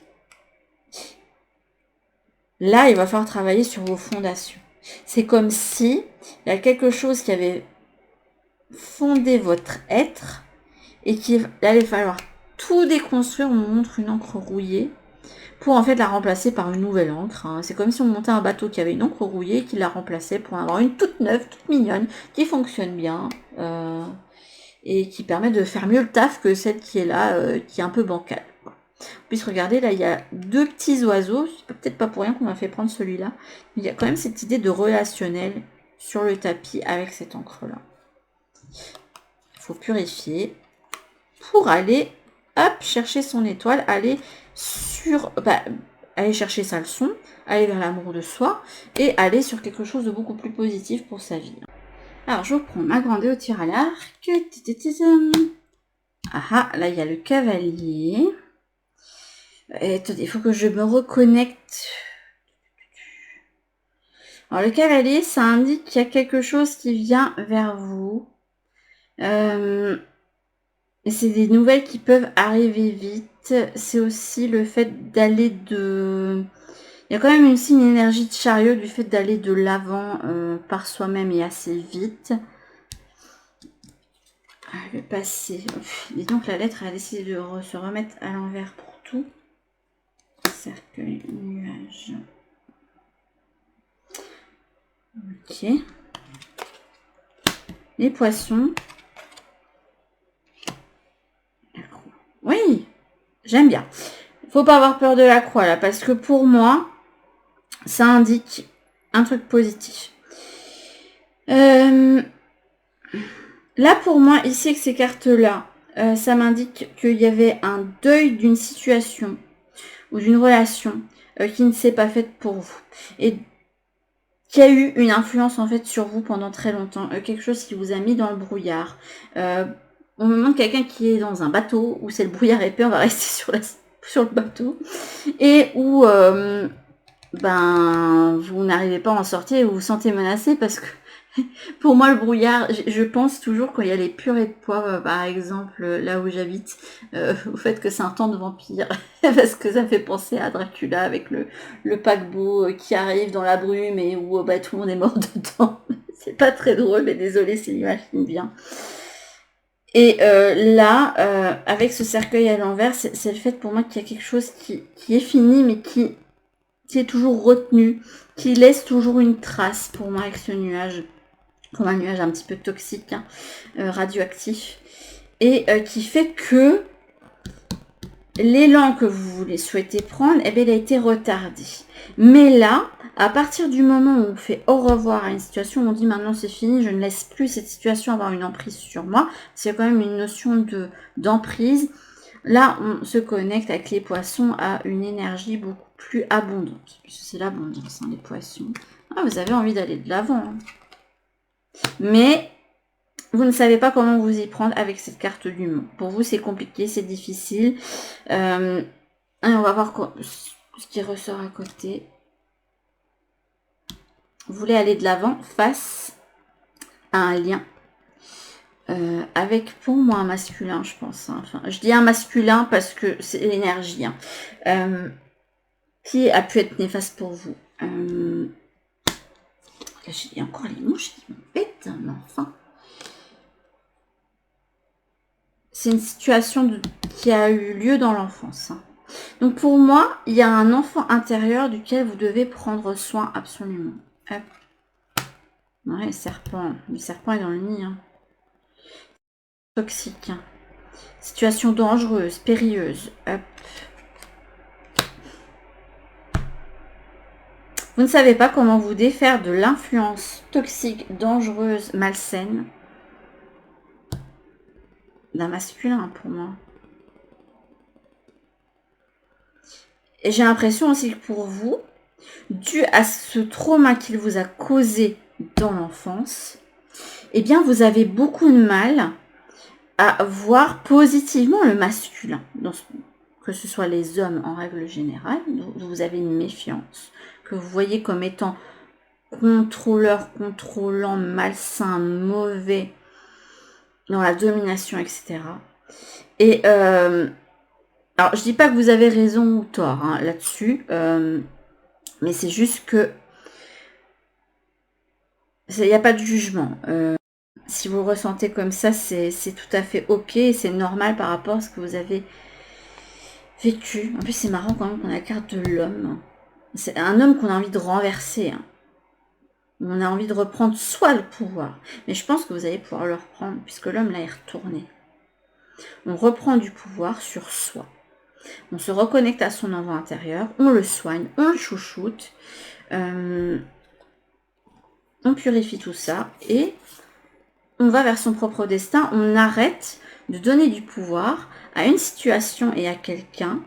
[SPEAKER 1] Là, il va falloir travailler sur vos fondations. C'est comme si il y a quelque chose qui avait fondé votre être et qu'il allait falloir tout déconstruire. On nous montre une encre rouillée pour en fait la remplacer par une nouvelle encre. Hein. C'est comme si on montait un bateau qui avait une encre rouillée et qui la remplaçait pour avoir une toute neuve, toute mignonne, qui fonctionne bien. Et qui permet de faire mieux le taf que celle qui est là, qui est un peu bancale. Vous pouvez regarder, là, il y a deux petits oiseaux. C'est peut-être pas pour rien qu'on m'a fait prendre celui-là. Il y a quand même cette idée de relationnel sur le tapis avec cette encre-là. Il faut purifier pour aller, hop, chercher son étoile, aller sur... aller chercher sa leçon, aller vers l'amour de soi et aller sur quelque chose de beaucoup plus positif pour sa vie. Alors, je reprends ma grande au tir à l'arc. Ah, là, il y a le cavalier. Et, attendez, il faut que je me reconnecte. Alors, le cavalier, ça indique qu'il y a quelque chose qui vient vers vous. Et c'est des nouvelles qui peuvent arriver vite. C'est aussi le fait d'aller de... Il y a quand même aussi une énergie de chariot du fait d'aller de l'avant par soi-même et assez vite. Le passé. Dis donc, la lettre a décidé de se remettre à l'envers pour tout. Cercueil, nuage. Ok. Les poissons. La croix. Oui, j'aime bien. Faut pas avoir peur de la croix là, parce que pour moi, ça indique un truc positif. Là, pour moi, ici, avec ces cartes-là, ça m'indique qu'il y avait un deuil d'une situation ou d'une relation qui ne s'est pas faite pour vous. Et qui a eu une influence, en fait, sur vous pendant très longtemps. Quelque chose qui vous a mis dans le brouillard. On me demande quelqu'un qui est dans un bateau où c'est le brouillard épais, on va rester sur le bateau. Et où, vous n'arrivez pas à en sortir et vous vous sentez menacé parce que pour moi, le brouillard, je pense toujours quand il y a les purées de pois, par exemple, là où j'habite, au fait que c'est un temps de vampire, parce que ça fait penser à Dracula avec le paquebot qui arrive dans la brume et où tout le monde est mort dedans. C'est pas très drôle, mais désolé, c'est l'image qui me vient. Et là, avec ce cercueil à l'envers, c'est le fait pour moi qu'il y a quelque chose qui est fini, mais qui est toujours retenu, qui laisse toujours une trace pour moi avec ce nuage. Comme un nuage un petit peu toxique, hein, radioactif, et qui fait que l'élan que vous voulez souhaiter prendre, il a été retardé. Mais là, à partir du moment où on fait au revoir à une situation, on dit maintenant c'est fini, je ne laisse plus cette situation avoir une emprise sur moi, c'est quand même une notion d'emprise. Là, on se connecte avec les poissons à une énergie beaucoup plus abondante, puisque c'est l'abondance, hein, les poissons. Ah, vous avez envie d'aller de l'avant, hein. Mais Vous ne savez pas comment vous y prendre avec cette carte du monde. Pour vous, c'est compliqué, c'est difficile. On va voir ce qui ressort à côté. Vous voulez aller de l'avant face à un lien. Avec pour moi un masculin, je pense. Hein. Enfin, je dis un masculin parce que c'est l'énergie. Hein. Qui a pu être néfaste pour vous. Là, j'ai encore les mouches qui m'embêtent, mais enfin. C'est une situation qui a eu lieu dans l'enfance. Hein. Donc pour moi, il y a un enfant intérieur duquel vous devez prendre soin absolument. Hop. Ouais, le serpent est dans le nid. Hein. Toxique. Hein. Situation dangereuse, périlleuse. Hop. Vous ne savez pas comment vous défaire de l'influence toxique, dangereuse, malsaine d'un masculin pour moi. Et j'ai l'impression aussi que pour vous, dû à ce trauma qu'il vous a causé dans l'enfance, eh bien vous avez beaucoup de mal à voir positivement le masculin, que ce soit les hommes en règle générale, vous avez une méfiance, que vous voyez comme étant contrôleur, contrôlant, malsain, mauvais, dans la domination, etc. Et alors je dis pas que vous avez raison ou tort hein, là-dessus, mais c'est juste que il n'y a pas de jugement. Si vous le ressentez comme ça, c'est tout à fait ok, c'est normal par rapport à ce que vous avez vécu. En plus, c'est marrant quand même qu'on a la carte de l'homme. C'est un homme qu'on a envie de renverser. Hein. On a envie de reprendre soit le pouvoir. Mais je pense que vous allez pouvoir le reprendre, puisque l'homme là est retourné. On reprend du pouvoir sur soi. On se reconnecte à son enfant intérieur, on le soigne, on le chouchoute, on purifie tout ça et on va vers son propre destin. On arrête de donner du pouvoir à une situation et à quelqu'un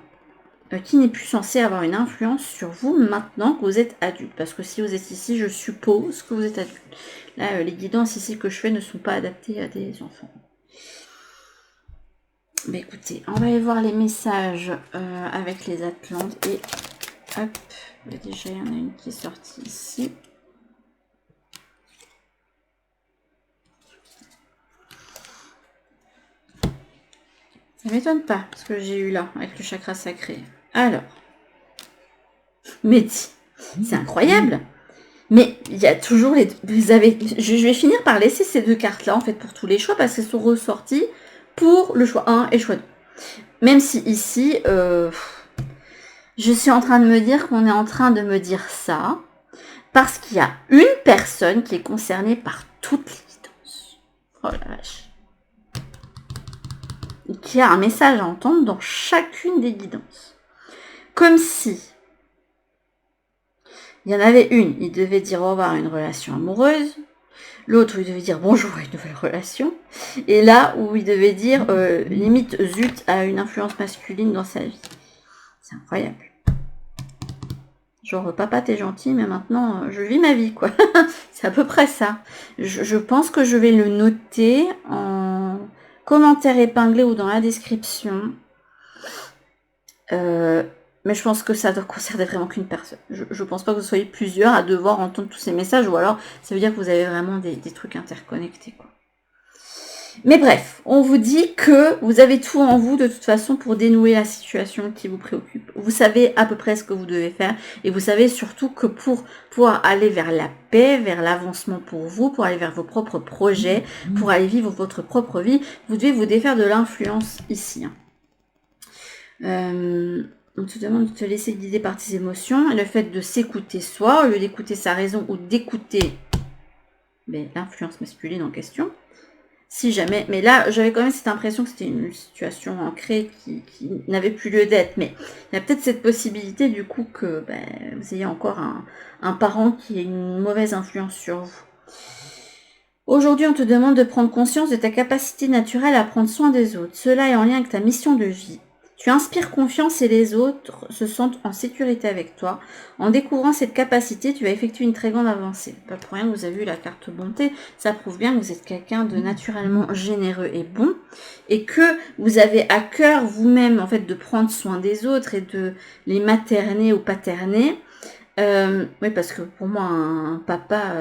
[SPEAKER 1] qui n'est plus censé avoir une influence sur vous maintenant que vous êtes adulte. Parce que si vous êtes ici, je suppose que vous êtes adulte. Là, les guidances ici que je fais ne sont pas adaptées à des enfants. Mais écoutez, on va aller voir les messages avec les Atlantes. Et hop, déjà il y en a une qui est sortie ici. Ça m'étonne pas, ce que j'ai eu là, avec le chakra sacré. Alors, Mehdi, c'est incroyable. Mais il y a toujours les... Je vais finir par laisser ces deux cartes-là, en fait, pour tous les choix, parce qu'elles sont ressorties pour le choix 1 et le choix 2. Même si ici, je suis en train de me dire qu'on est en train de me dire ça, parce qu'il y a une personne qui est concernée par toutes les guidances. Oh la vache. Qui a un message à entendre dans chacune des guidances. Comme si il y en avait une, il devait dire au revoir à une relation amoureuse. L'autre, il devait dire bonjour à une nouvelle relation. Et là, où il devait dire limite zut à une influence masculine dans sa vie. C'est incroyable. Genre, papa, t'es gentil, mais maintenant, je vis ma vie, quoi. C'est à peu près ça. Je pense que je vais le noter en commentaire épinglé ou dans la description. Mais je pense que ça doit concerner vraiment qu'une personne. Je pense pas que vous soyez plusieurs à devoir entendre tous ces messages, ou alors ça veut dire que vous avez vraiment des trucs interconnectés, quoi. Mais bref, on vous dit que vous avez tout en vous de toute façon pour dénouer la situation qui vous préoccupe. Vous savez à peu près ce que vous devez faire et vous savez surtout que pour pouvoir aller vers la paix, vers l'avancement pour vous, pour aller vers vos propres projets, pour aller vivre votre propre vie, vous devez vous défaire de l'influence ici. On te demande de te laisser guider par tes émotions et le fait de s'écouter soi au lieu d'écouter sa raison ou d'écouter l'influence masculine en question. Si jamais, mais là j'avais quand même cette impression que c'était une situation ancrée qui n'avait plus lieu d'être, mais il y a peut-être cette possibilité du coup que vous ayez encore un parent qui ait une mauvaise influence sur vous. Aujourd'hui on te demande de prendre conscience de ta capacité naturelle à prendre soin des autres. Cela est en lien avec ta mission de vie. Tu inspires confiance et les autres se sentent en sécurité avec toi. En découvrant cette capacité, tu vas effectuer une très grande avancée. Pas pour rien que vous avez eu la carte bonté. Ça prouve bien que vous êtes quelqu'un de naturellement généreux et bon. Et que vous avez à cœur vous-même, en fait, de prendre soin des autres et de les materner ou paterner. Oui, parce que pour moi, un papa...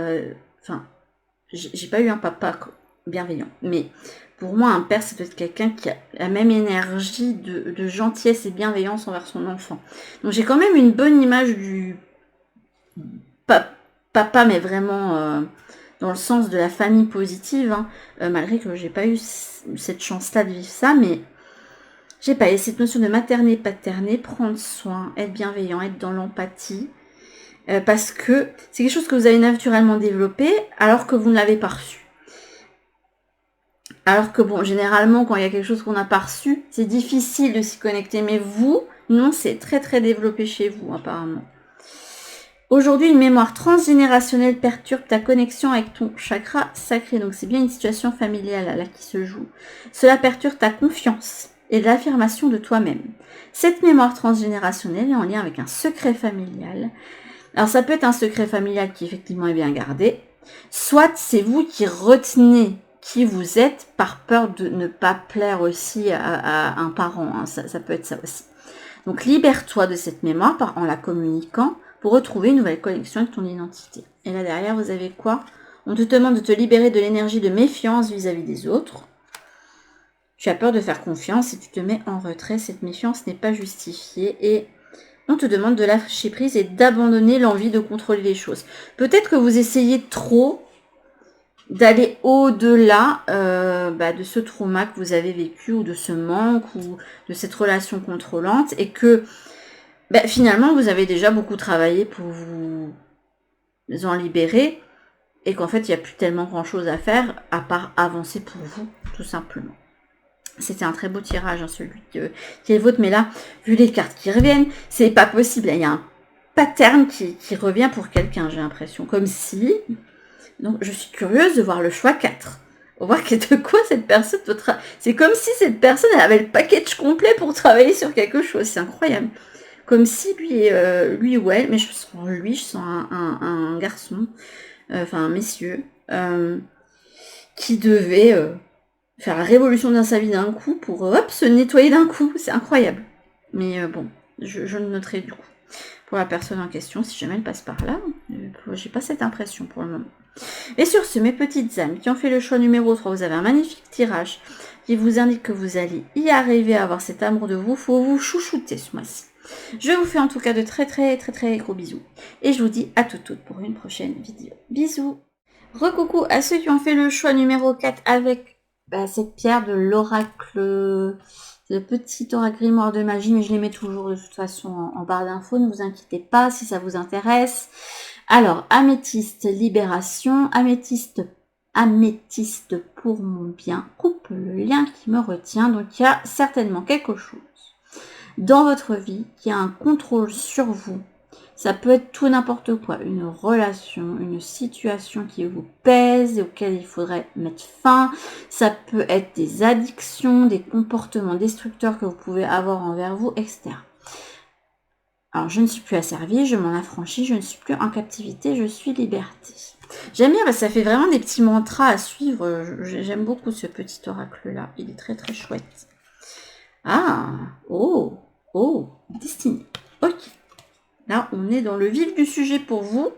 [SPEAKER 1] j'ai pas eu un papa bienveillant. Mais pour moi, un père, ça doit être quelqu'un qui a la même énergie de gentillesse et bienveillance envers son enfant. Donc j'ai quand même une bonne image du papa, mais vraiment dans le sens de la famille positive, hein, malgré que j'ai pas eu cette chance-là de vivre ça, mais j'ai pas eu cette notion de materner, paterner, prendre soin, être bienveillant, être dans l'empathie, parce que c'est quelque chose que vous avez naturellement développé alors que vous ne l'avez pas reçu. Alors que bon, généralement, quand il y a quelque chose qu'on n'a pas reçu, c'est difficile de s'y connecter. Mais vous, non, c'est très très développé chez vous, apparemment. Aujourd'hui, une mémoire transgénérationnelle perturbe ta connexion avec ton chakra sacré. Donc c'est bien une situation familiale là qui se joue. Cela perturbe ta confiance et l'affirmation de toi-même. Cette mémoire transgénérationnelle est en lien avec un secret familial. Alors ça peut être un secret familial qui effectivement est bien gardé. Soit c'est vous qui retenez qui vous êtes par peur de ne pas plaire aussi à un parent. Hein. Ça peut être ça aussi. Donc libère-toi de cette mémoire en la communiquant pour retrouver une nouvelle connexion avec ton identité. Et là derrière, vous avez quoi? On te demande de te libérer de l'énergie de méfiance vis-à-vis des autres. Tu as peur de faire confiance et tu te mets en retrait. Cette méfiance n'est pas justifiée et on te demande de lâcher prise et d'abandonner l'envie de contrôler les choses. Peut-être que vous essayez trop d'aller au-delà de ce trauma que vous avez vécu ou de ce manque ou de cette relation contrôlante et que finalement vous avez déjà beaucoup travaillé pour vous en libérer et qu'en fait il n'y a plus tellement grand-chose à faire à part avancer pour vous, tout simplement. C'était un très beau tirage, hein, celui qui est le vôtre, mais là, vu les cartes qui reviennent, c'est pas possible. Il y a un pattern qui revient pour quelqu'un, j'ai l'impression. Comme si... Donc, je suis curieuse de voir le choix 4. On va voir de quoi cette personne peut travailler. C'est comme si cette personne elle avait le package complet pour travailler sur quelque chose. C'est incroyable. Comme si lui ou elle, mais je sens un garçon, un messieurs, qui devait... faire la révolution dans sa vie d'un coup pour se nettoyer d'un coup. C'est incroyable. Mais bon, je le noterai du coup. Pour la personne en question, si jamais elle passe par là, j'ai pas cette impression pour le moment. Et sur ce, mes petites âmes qui ont fait le choix numéro 3, vous avez un magnifique tirage qui vous indique que vous allez y arriver à avoir cet amour de vous. Faut vous chouchouter ce mois-ci. Je vous fais en tout cas de très très très très gros bisous. Et je vous dis à toutes pour une prochaine vidéo. Bisous. Recoucou à ceux qui ont fait le choix numéro 4 avec cette pierre de l'oracle, le petit oracle grimoire de magie, mais je les mets toujours de toute façon en barre d'infos, ne vous inquiétez pas si ça vous intéresse. Alors, améthyste libération, améthyste pour mon bien, coupe le lien qui me retient, donc il y a certainement quelque chose dans votre vie qui a un contrôle sur vous. Ça peut être tout n'importe quoi, une relation, une situation qui vous pèse et auquel il faudrait mettre fin. Ça peut être des addictions, des comportements destructeurs que vous pouvez avoir envers vous, etc. Alors, je ne suis plus asservie, je m'en affranchis, je ne suis plus en captivité, je suis liberté. J'aime bien, ça fait vraiment des petits mantras à suivre. J'aime beaucoup ce petit oracle-là, il est très très chouette. Ah, oh, destinée. Ok. Là, on est dans le vif du sujet pour vous.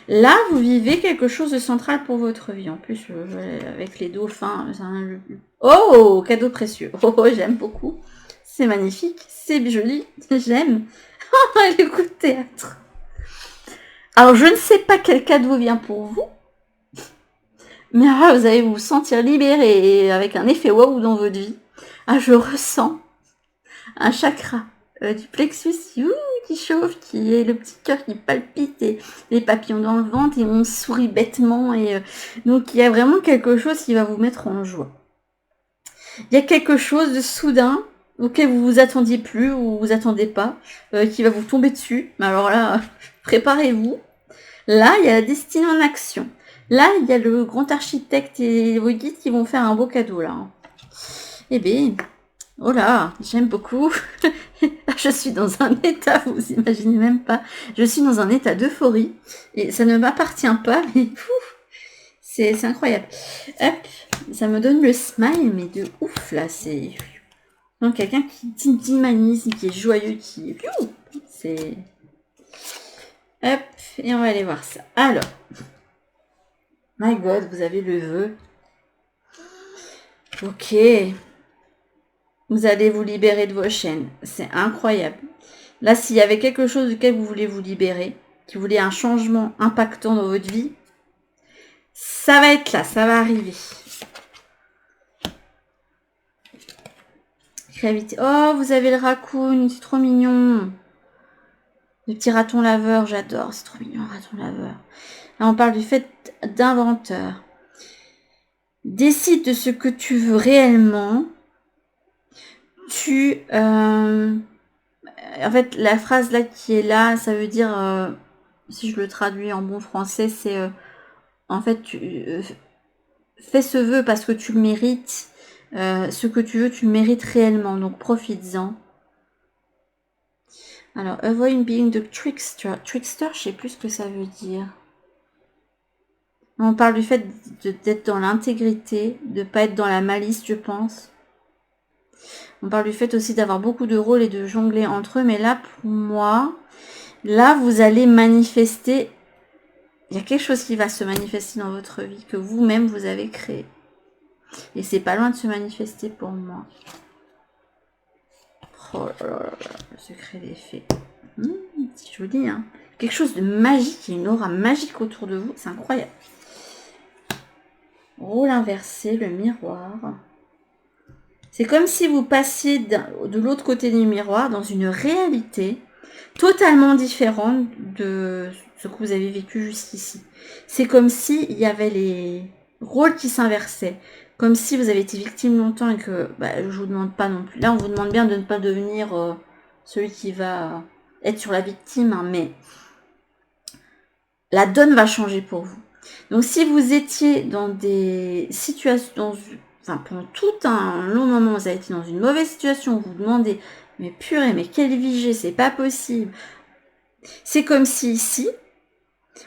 [SPEAKER 1] Là, vous vivez quelque chose de central pour votre vie. En plus, avec les dauphins, oh, cadeau précieux. Oh, j'aime beaucoup. C'est magnifique, c'est joli, j'aime. Oh, le coup de théâtre. Alors, je ne sais pas quel cadeau vient pour vous. Mais là, vous allez vous sentir libéré et avec un effet waouh dans votre vie. Ah, je ressens un chakra du plexus qui chauffe, qui est le petit cœur qui palpite et les papillons dans le ventre et on sourit bêtement et donc il y a vraiment quelque chose qui va vous mettre en joie. Il y a quelque chose de soudain auquel vous vous attendiez plus ou vous attendez pas, qui va vous tomber dessus. Mais alors là, préparez-vous. Là, il y a la destinée en action. Là, il y a le grand architecte et vos guides qui vont faire un beau cadeau là. Eh bien, Oh là, j'aime beaucoup. Je suis dans un état, vous imaginez même pas. Je suis dans un état d'euphorie. Et ça ne m'appartient pas, mais c'est incroyable. Hop, ça me donne le smile, mais de ouf là. C'est donc quelqu'un qui dynamise, qui est joyeux, qui... C'est... Hop, et on va aller voir ça. Alors, my God, vous avez le vœu. Ok. Vous allez vous libérer de vos chaînes. C'est incroyable. Là, s'il y avait quelque chose duquel vous voulez vous libérer, qui voulait un changement impactant dans votre vie, ça va être là, ça va arriver. Gravité. Oh, vous avez le raccoon, c'est trop mignon. Le petit raton laveur, j'adore, c'est trop mignon, raton laveur. Là, on parle du fait d'inventeur. Décide de ce que tu veux réellement. En fait, la phrase là qui est là, ça veut dire, si je le traduis en bon français, c'est en fait, tu fais ce vœu parce que tu le mérites. Ce que tu veux, tu le mérites réellement, donc profites-en. Alors, avoid being the trickster. Trickster, je sais plus ce que ça veut dire. On parle du fait d'être dans l'intégrité, de pas être dans la malice, je pense. On parle du fait aussi d'avoir beaucoup de rôles et de jongler entre eux, mais là, pour moi, là, vous allez manifester. Il y a quelque chose qui va se manifester dans votre vie, que vous-même, vous avez créé. Et c'est pas loin de se manifester pour moi. Oh là là là, le secret des fées. C'est joli, hein. Quelque chose de magique, il y a une aura magique autour de vous, c'est incroyable. Rôle inversé, le miroir. C'est comme si vous passiez de l'autre côté du miroir dans une réalité totalement différente de ce que vous avez vécu jusqu'ici. C'est comme si il y avait les rôles qui s'inversaient. Comme si vous avez été victime longtemps et que je vous demande pas non plus. Là, on vous demande bien de ne pas devenir celui qui va être sur la victime, hein, mais la donne va changer pour vous. Donc, si vous étiez dans des situations, pendant tout un long moment, vous avez été dans une mauvaise situation, vous vous demandez, mais purée, mais quelle vie j'ai, c'est pas possible. C'est comme si ici,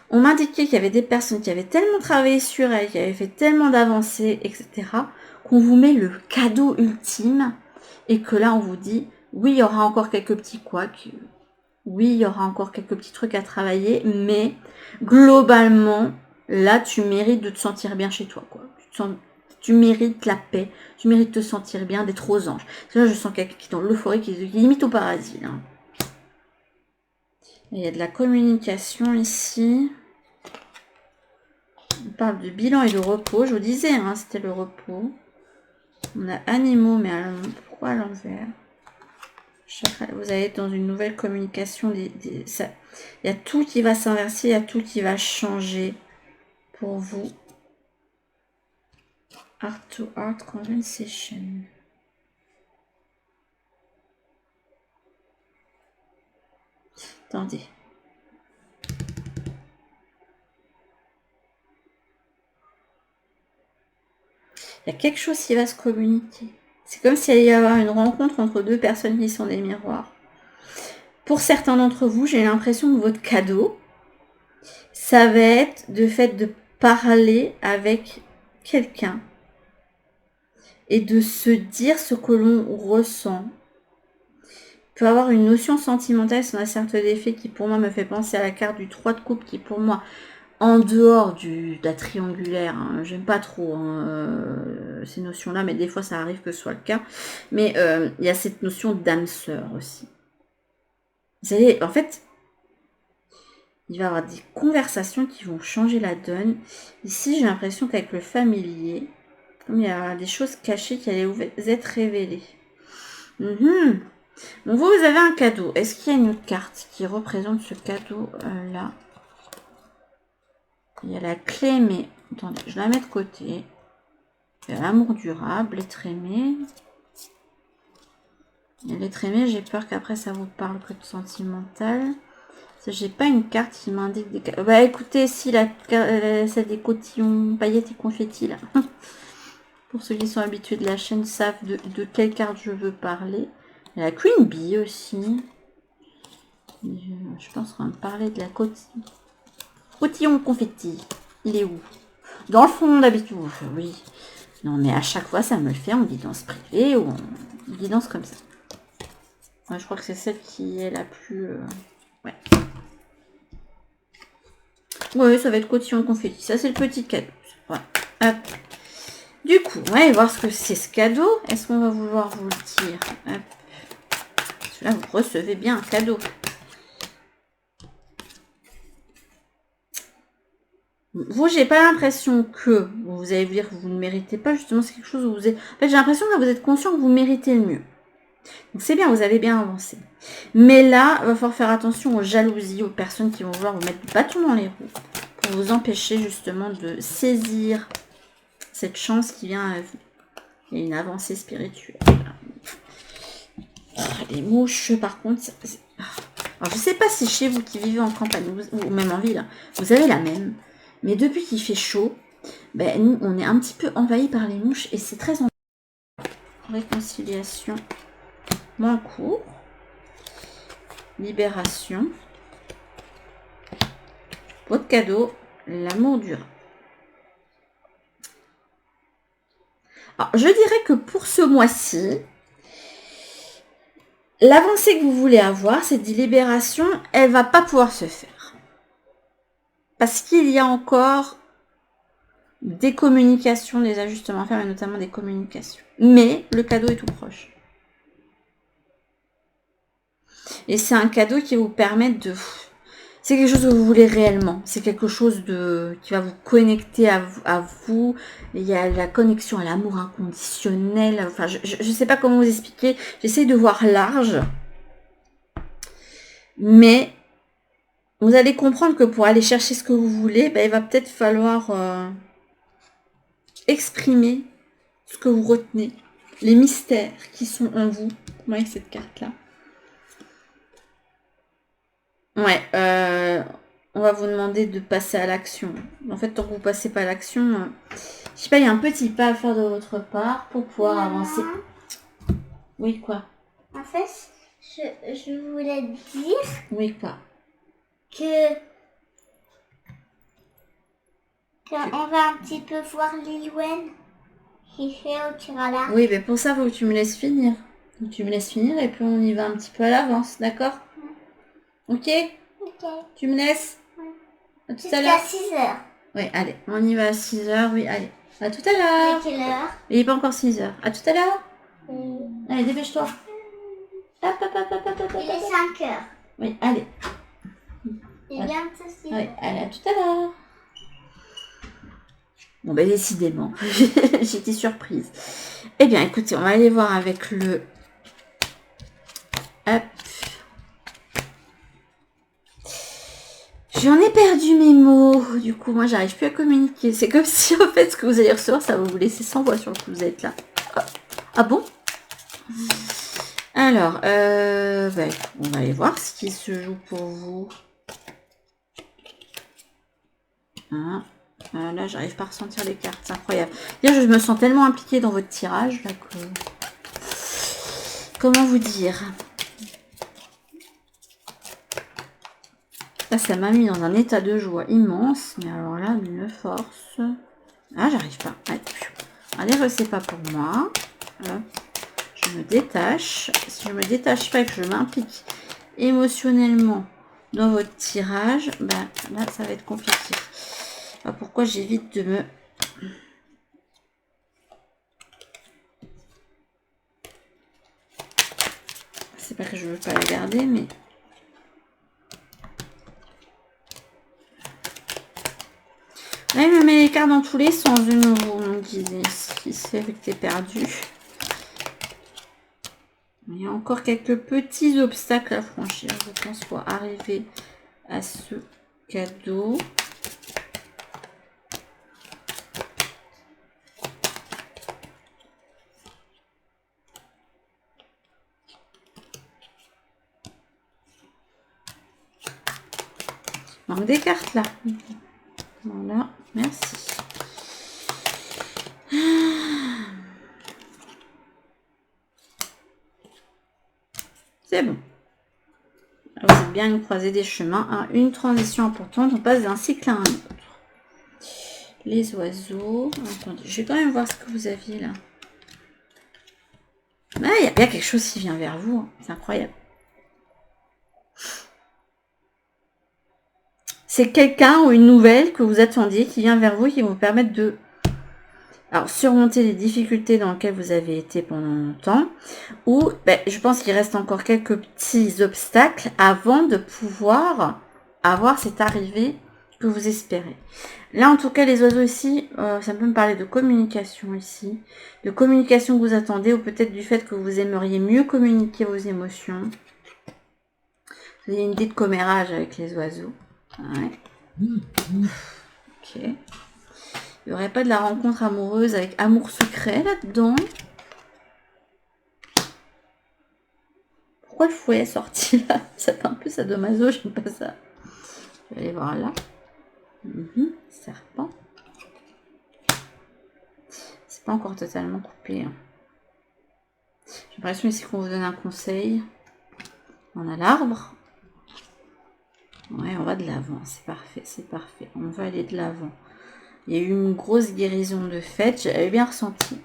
[SPEAKER 1] on m'indiquait qu'il y avait des personnes qui avaient tellement travaillé sur elles, qui avaient fait tellement d'avancées, etc., qu'on vous met le cadeau ultime, et que là, on vous dit, oui, il y aura encore quelques petits couacs, oui, il y aura encore quelques petits trucs à travailler, mais globalement, là, tu mérites de te sentir bien chez toi, quoi. Tu mérites la paix, tu mérites de te sentir bien, d'être aux anges. Parce que là, je sens quelqu'un qui est dans l'euphorie, qui est limite au paradis, là. Il y a de la communication ici. On parle de bilan et de repos. Je vous disais, hein, c'était le repos. On a animaux, mais pourquoi à l'envers? Vous allez être dans une nouvelle communication. Il y a tout qui va s'inverser, il y a tout qui va changer pour vous. Art to Art Conversation. Attendez. Il y a quelque chose qui va se communiquer. C'est comme s'il allait y avoir une rencontre entre deux personnes qui sont des miroirs. Pour certains d'entre vous, j'ai l'impression que votre cadeau, ça va être le fait de parler avec quelqu'un et de se dire ce que l'on ressent. Il peut avoir une notion sentimentale sur un cercle d'effets qui pour moi me fait penser à la carte du 3 de coupe qui pour moi, en dehors de la triangulaire, hein, j'aime pas trop ces notions-là, mais des fois ça arrive que ce soit le cas. Mais il y a cette notion d'âme sœur aussi. Vous savez, en fait, il va y avoir des conversations qui vont changer la donne. Ici, j'ai l'impression qu'avec le familier, comme il y a des choses cachées qui allaient vous être révélées. Donc vous avez un cadeau. Est-ce qu'il y a une autre carte qui représente ce cadeau-là? Il y a la clé, mais... Attendez, je la mets de côté. Il y a l'amour durable, l'être aimé. Et l'être aimé, j'ai peur qu'après ça vous parle que de sentimental. J'ai pas une carte qui m'indique des... écoutez, si celle des cotillons, paillettes et confettis, là. Pour ceux qui sont habitués de la chaîne savent de quelle carte je veux parler. Il y a la Queen Bee aussi. Je pense qu'on va me parler de la cotillon confetti. Il est où? Dans le fond d'habitude, oui. Non, mais à chaque fois, ça me le fait en guidance privée ou en guidance comme ça. Ouais, je crois que c'est celle qui est la plus... Ouais. Ouais, ça va être cotillon confetti. Ça, c'est le petit cadeau. Ouais. Hop. Du coup, on va aller voir ce que c'est ce cadeau. Est-ce qu'on va vouloir vous le dire? Hop. Parce que là, vous recevez bien un cadeau. Vous, j'ai pas l'impression que vous allez vous dire que vous ne méritez pas. Justement, c'est quelque chose où vous êtes... En fait, j'ai l'impression que vous êtes conscient que vous méritez le mieux. Donc, c'est bien, vous avez bien avancé. Mais là, il va falloir faire attention aux jalousies, aux personnes qui vont vouloir vous mettre du bâton dans les roues pour vous empêcher justement de saisir cette chance qui vient à vous. Il y a une avancée spirituelle. Les mouches, par contre... Alors, je ne sais pas si chez vous qui vivez en campagne ou même en ville, vous avez la même. Mais depuis qu'il fait chaud, ben, nous, on est un petit peu envahis par les mouches et c'est très embêtant. Réconciliation, moins court. Libération. Votre cadeau, l'amour durable. Alors, je dirais que pour ce mois-ci, l'avancée que vous voulez avoir, cette libération, elle va pas pouvoir se faire. Parce qu'il y a encore des communications, des ajustements à faire, et notamment des communications. Mais le cadeau est tout proche. Et c'est un cadeau qui va vous permettre de... C'est quelque chose que vous voulez réellement. C'est quelque chose qui va vous connecter à vous. Il y a la connexion à l'amour inconditionnel. Enfin, je ne sais pas comment vous expliquer. J'essaie de voir large. Mais vous allez comprendre que pour aller chercher ce que vous voulez, ben, il va peut-être falloir exprimer ce que vous retenez. Les mystères qui sont en vous. Moi, avec cette carte-là. Ouais, on va vous demander de passer à l'action. En fait, tant que vous passez pas à l'action, je sais pas, il y a un petit pas à faire de votre part pour pouvoir avancer. Oui, quoi?
[SPEAKER 2] En fait, je voulais dire...
[SPEAKER 1] Oui, quoi?
[SPEAKER 2] Qu'on va un petit peu voir Lilwen qui fait au tir à l'arc.
[SPEAKER 1] Oui, mais pour ça, faut que tu me laisses finir. Donc, tu me laisses finir et puis on y va un petit peu à l'avance, d'accord? Ok?
[SPEAKER 2] Ok.
[SPEAKER 1] Tu me laisses?
[SPEAKER 2] Oui.
[SPEAKER 1] À tout à l'heure.
[SPEAKER 2] Jusqu'à 6h.
[SPEAKER 1] Oui, allez, on y va à 6h, oui, allez. À tout à l'heure.
[SPEAKER 2] À quelle heure?
[SPEAKER 1] Il n'est pas encore 6h. À tout à l'heure.
[SPEAKER 2] Oui.
[SPEAKER 1] Allez, dépêche-toi. Hop, hop, hop, hop, hop, hop,
[SPEAKER 2] Il est 5h.
[SPEAKER 1] Oui, allez.
[SPEAKER 2] Il est bientôt 6h.
[SPEAKER 1] Oui, allez, à tout à l'heure. Bon, ben décidément, j'étais surprise. Eh bien, écoutez, on va aller voir avec le... Hop. J'en ai perdu mes mots. Du coup, moi, j'arrive plus à communiquer. C'est comme si, en fait, ce que vous allez recevoir, ça va vous laisser sans voix sur le coup. Vous êtes là. Ah bon? Alors, ben, on va aller voir ce qui se joue pour vous. Hein? Là, j'arrive pas à ressentir les cartes. C'est incroyable. Hier, je me sens tellement impliquée dans votre tirage là, que... Comment vous dire? Là, ça m'a mis dans un état de joie immense. Mais alors là, d'une force... Ah, j'arrive pas. Allez, c'est pas pour moi. Je me détache. Si je me détache pas et que je m'implique émotionnellement dans votre tirage, ben, là, ça va être compliqué. Alors, pourquoi j'évite de me... C'est pas que je veux pas la garder, mais... Là, il me met les cartes dans tous les sens de nouveau. Donc, il sait que t'es perdu. Il y a encore quelques petits obstacles à franchir, je pense, pour arriver à ce cadeau. Il manque des cartes là. Voilà, merci. C'est bon. Vous êtes bien une croisée des chemins, hein, une transition importante, on passe d'un cycle à un autre. Les oiseaux. Attendez, je vais quand même voir ce que vous aviez là. Ah, il y a bien quelque chose qui vient vers vous, hein. C'est incroyable. C'est quelqu'un ou une nouvelle que vous attendiez qui vient vers vous, qui va vous permettre de surmonter les difficultés dans lesquelles vous avez été pendant longtemps, ou je pense qu'il reste encore quelques petits obstacles avant de pouvoir avoir cette arrivée que vous espérez. Là, en tout cas, les oiseaux ici, ça peut me parler de communication ici, de communication que vous attendez, ou peut-être du fait que vous aimeriez mieux communiquer vos émotions. Vous avez une idée de commérage avec les oiseaux. Ouais. Ok. Il n'y aurait pas de la rencontre amoureuse avec amour secret là-dedans? Pourquoi le fouet est sorti là? Ça fait un peu sadomaso, j'aime pas ça. Je vais aller voir là. Serpent. C'est pas encore totalement coupé. Hein. J'ai l'impression ici qu'on vous donne un conseil. On a l'arbre. Ouais, on va de l'avant. C'est parfait, c'est parfait. On va aller de l'avant. Il y a eu une grosse guérison de fait. J'avais bien ressenti.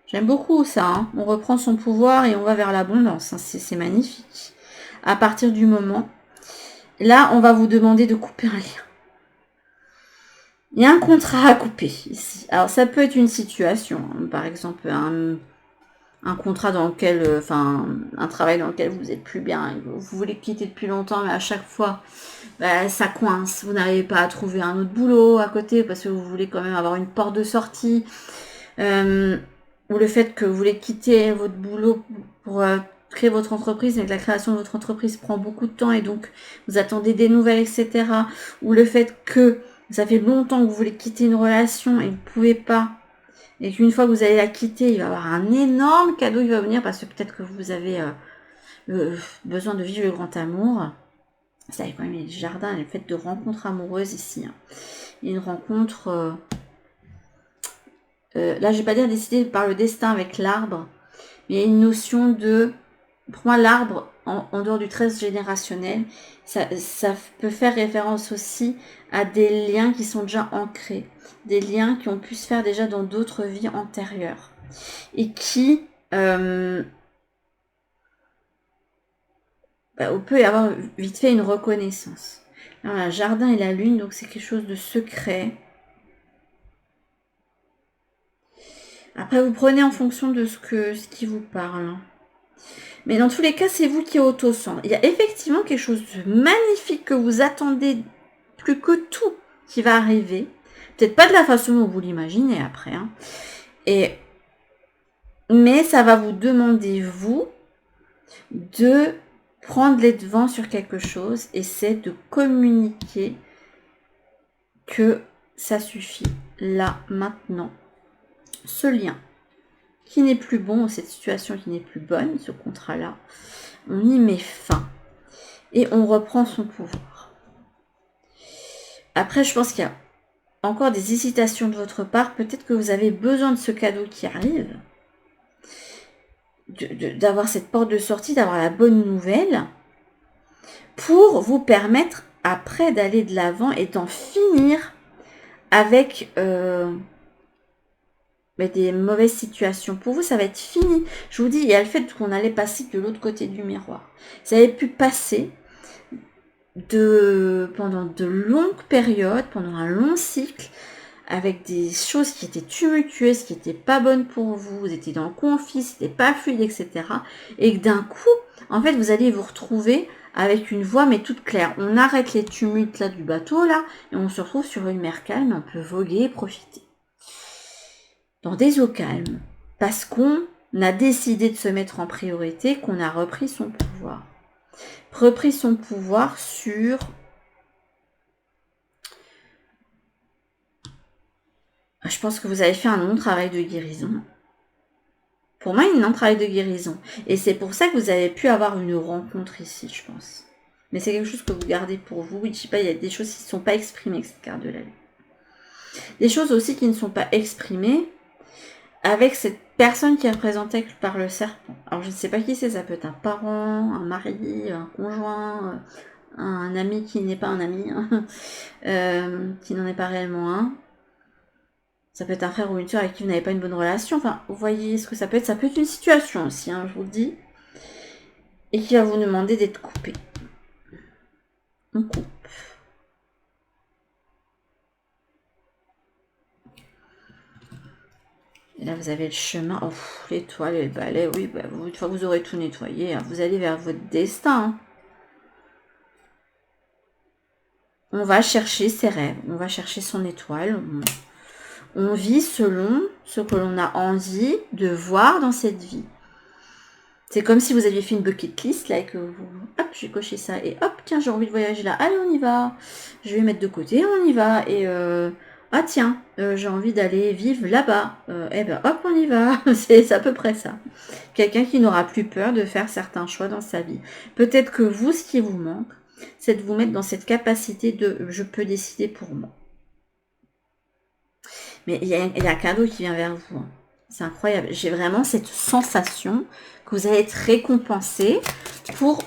[SPEAKER 1] J'aime beaucoup ça. Hein. On reprend son pouvoir et on va vers l'abondance. Hein. C'est magnifique. À partir du moment... Là, on va vous demander de couper un lien. Il y a un contrat à couper ici. Alors, ça peut être une situation. Hein. Par exemple, un contrat dans lequel... un travail dans lequel vous n'êtes plus bien. Vous voulez quitter depuis longtemps, mais à chaque fois, ça coince. Vous n'arrivez pas à trouver un autre boulot à côté parce que vous voulez quand même avoir une porte de sortie. Ou le fait que vous voulez quitter votre boulot pour créer votre entreprise, mais que la création de votre entreprise prend beaucoup de temps et donc vous attendez des nouvelles, etc. Ou le fait que ça fait longtemps que vous voulez quitter une relation et que vous ne pouvez pas, et qu'une fois que vous allez la quitter, il va y avoir un énorme cadeau qui va venir parce que peut-être que vous avez besoin de vivre le grand amour. Ça y est, quand même, il y a le jardin, le fait de rencontres amoureuses ici. Hein. Il y a une rencontre... là, je vais pas dire décidé par le destin avec l'arbre, mais il y a une notion de... Pour moi, l'arbre, en dehors du 13 générationnel, ça peut faire référence aussi à des liens qui sont déjà ancrés, des liens qui ont pu se faire déjà dans d'autres vies antérieures, et qui... on peut y avoir vite fait une reconnaissance. Là, on a le jardin et la lune, donc c'est quelque chose de secret. Après, vous prenez en fonction de ce qui vous parle. Mais dans tous les cas, c'est vous qui êtes auto-centre. Il y a effectivement quelque chose de magnifique que vous attendez plus que tout qui va arriver. Peut-être pas de la façon dont vous l'imaginez après. Hein. Mais ça va vous demander, vous, de prendre les devants sur quelque chose et c'est de communiquer que ça suffit. Là, maintenant, ce lien qui n'est plus bon, cette situation qui n'est plus bonne, ce contrat-là, on y met fin et on reprend son pouvoir. Après, je pense qu'il y a encore des hésitations de votre part. Peut-être que vous avez besoin de ce cadeau qui arrive, d'avoir cette porte de sortie, d'avoir la bonne nouvelle pour vous permettre après d'aller de l'avant et d'en finir avec... des mauvaises situations. Pour vous, ça va être fini. Je vous dis, il y a le fait qu'on allait passer de l'autre côté du miroir. Vous avez pu passer pendant de longues périodes, pendant un long cycle, avec des choses qui étaient tumultueuses, qui n'étaient pas bonnes pour vous, vous étiez dans le conflit, c'était pas fluide, etc. Et que d'un coup, en fait, vous allez vous retrouver avec une voie, mais toute claire. On arrête les tumultes là du bateau, là, et on se retrouve sur une mer calme, on peut voguer et profiter. Dans des eaux calmes, parce qu'on a décidé de se mettre en priorité, qu'on a repris son pouvoir. Repris son pouvoir sur... Je pense que vous avez fait un long travail de guérison. Pour moi, il y a un long travail de guérison. Et c'est pour ça que vous avez pu avoir une rencontre ici, je pense. Mais c'est quelque chose que vous gardez pour vous. Je sais pas, il y a des choses qui ne sont pas exprimées avec cette carte de la lune. des choses aussi qui ne sont pas exprimées avec cette personne qui est représentée par le serpent. Alors je ne sais pas qui c'est, ça peut être un parent, un mari, un conjoint, un ami qui n'est pas un ami, qui n'en est pas réellement un. Ça peut être un frère ou une soeur avec qui vous n'avez pas une bonne relation. Enfin, vous voyez ce que ça peut être. Ça peut être une situation aussi, hein, je vous le dis. Et qui va vous demander d'être coupé. On coupe. Et là, vous avez le chemin. Oh, l'étoile et le balai. Oui, bah, une fois que vous aurez tout nettoyé, vous allez vers votre destin. Hein. On va chercher ses rêves. On va chercher son étoile. On vit selon ce que l'on a envie de voir dans cette vie. C'est comme si vous aviez fait une bucket list, là, et que vous... Hop, je vais cocher ça. Et hop, tiens, j'ai envie de voyager là. Allez, on y va. Je vais mettre de côté, on y va. Et ah tiens, j'ai envie d'aller vivre là-bas. Eh ben hop, on y va. C'est à peu près ça. Quelqu'un qui n'aura plus peur de faire certains choix dans sa vie. Peut-être que vous, ce qui vous manque, c'est de vous mettre dans cette capacité de « je peux décider pour moi ». Mais il y a un cadeau qui vient vers vous. Hein. C'est incroyable. J'ai vraiment cette sensation que vous allez être récompensé pour...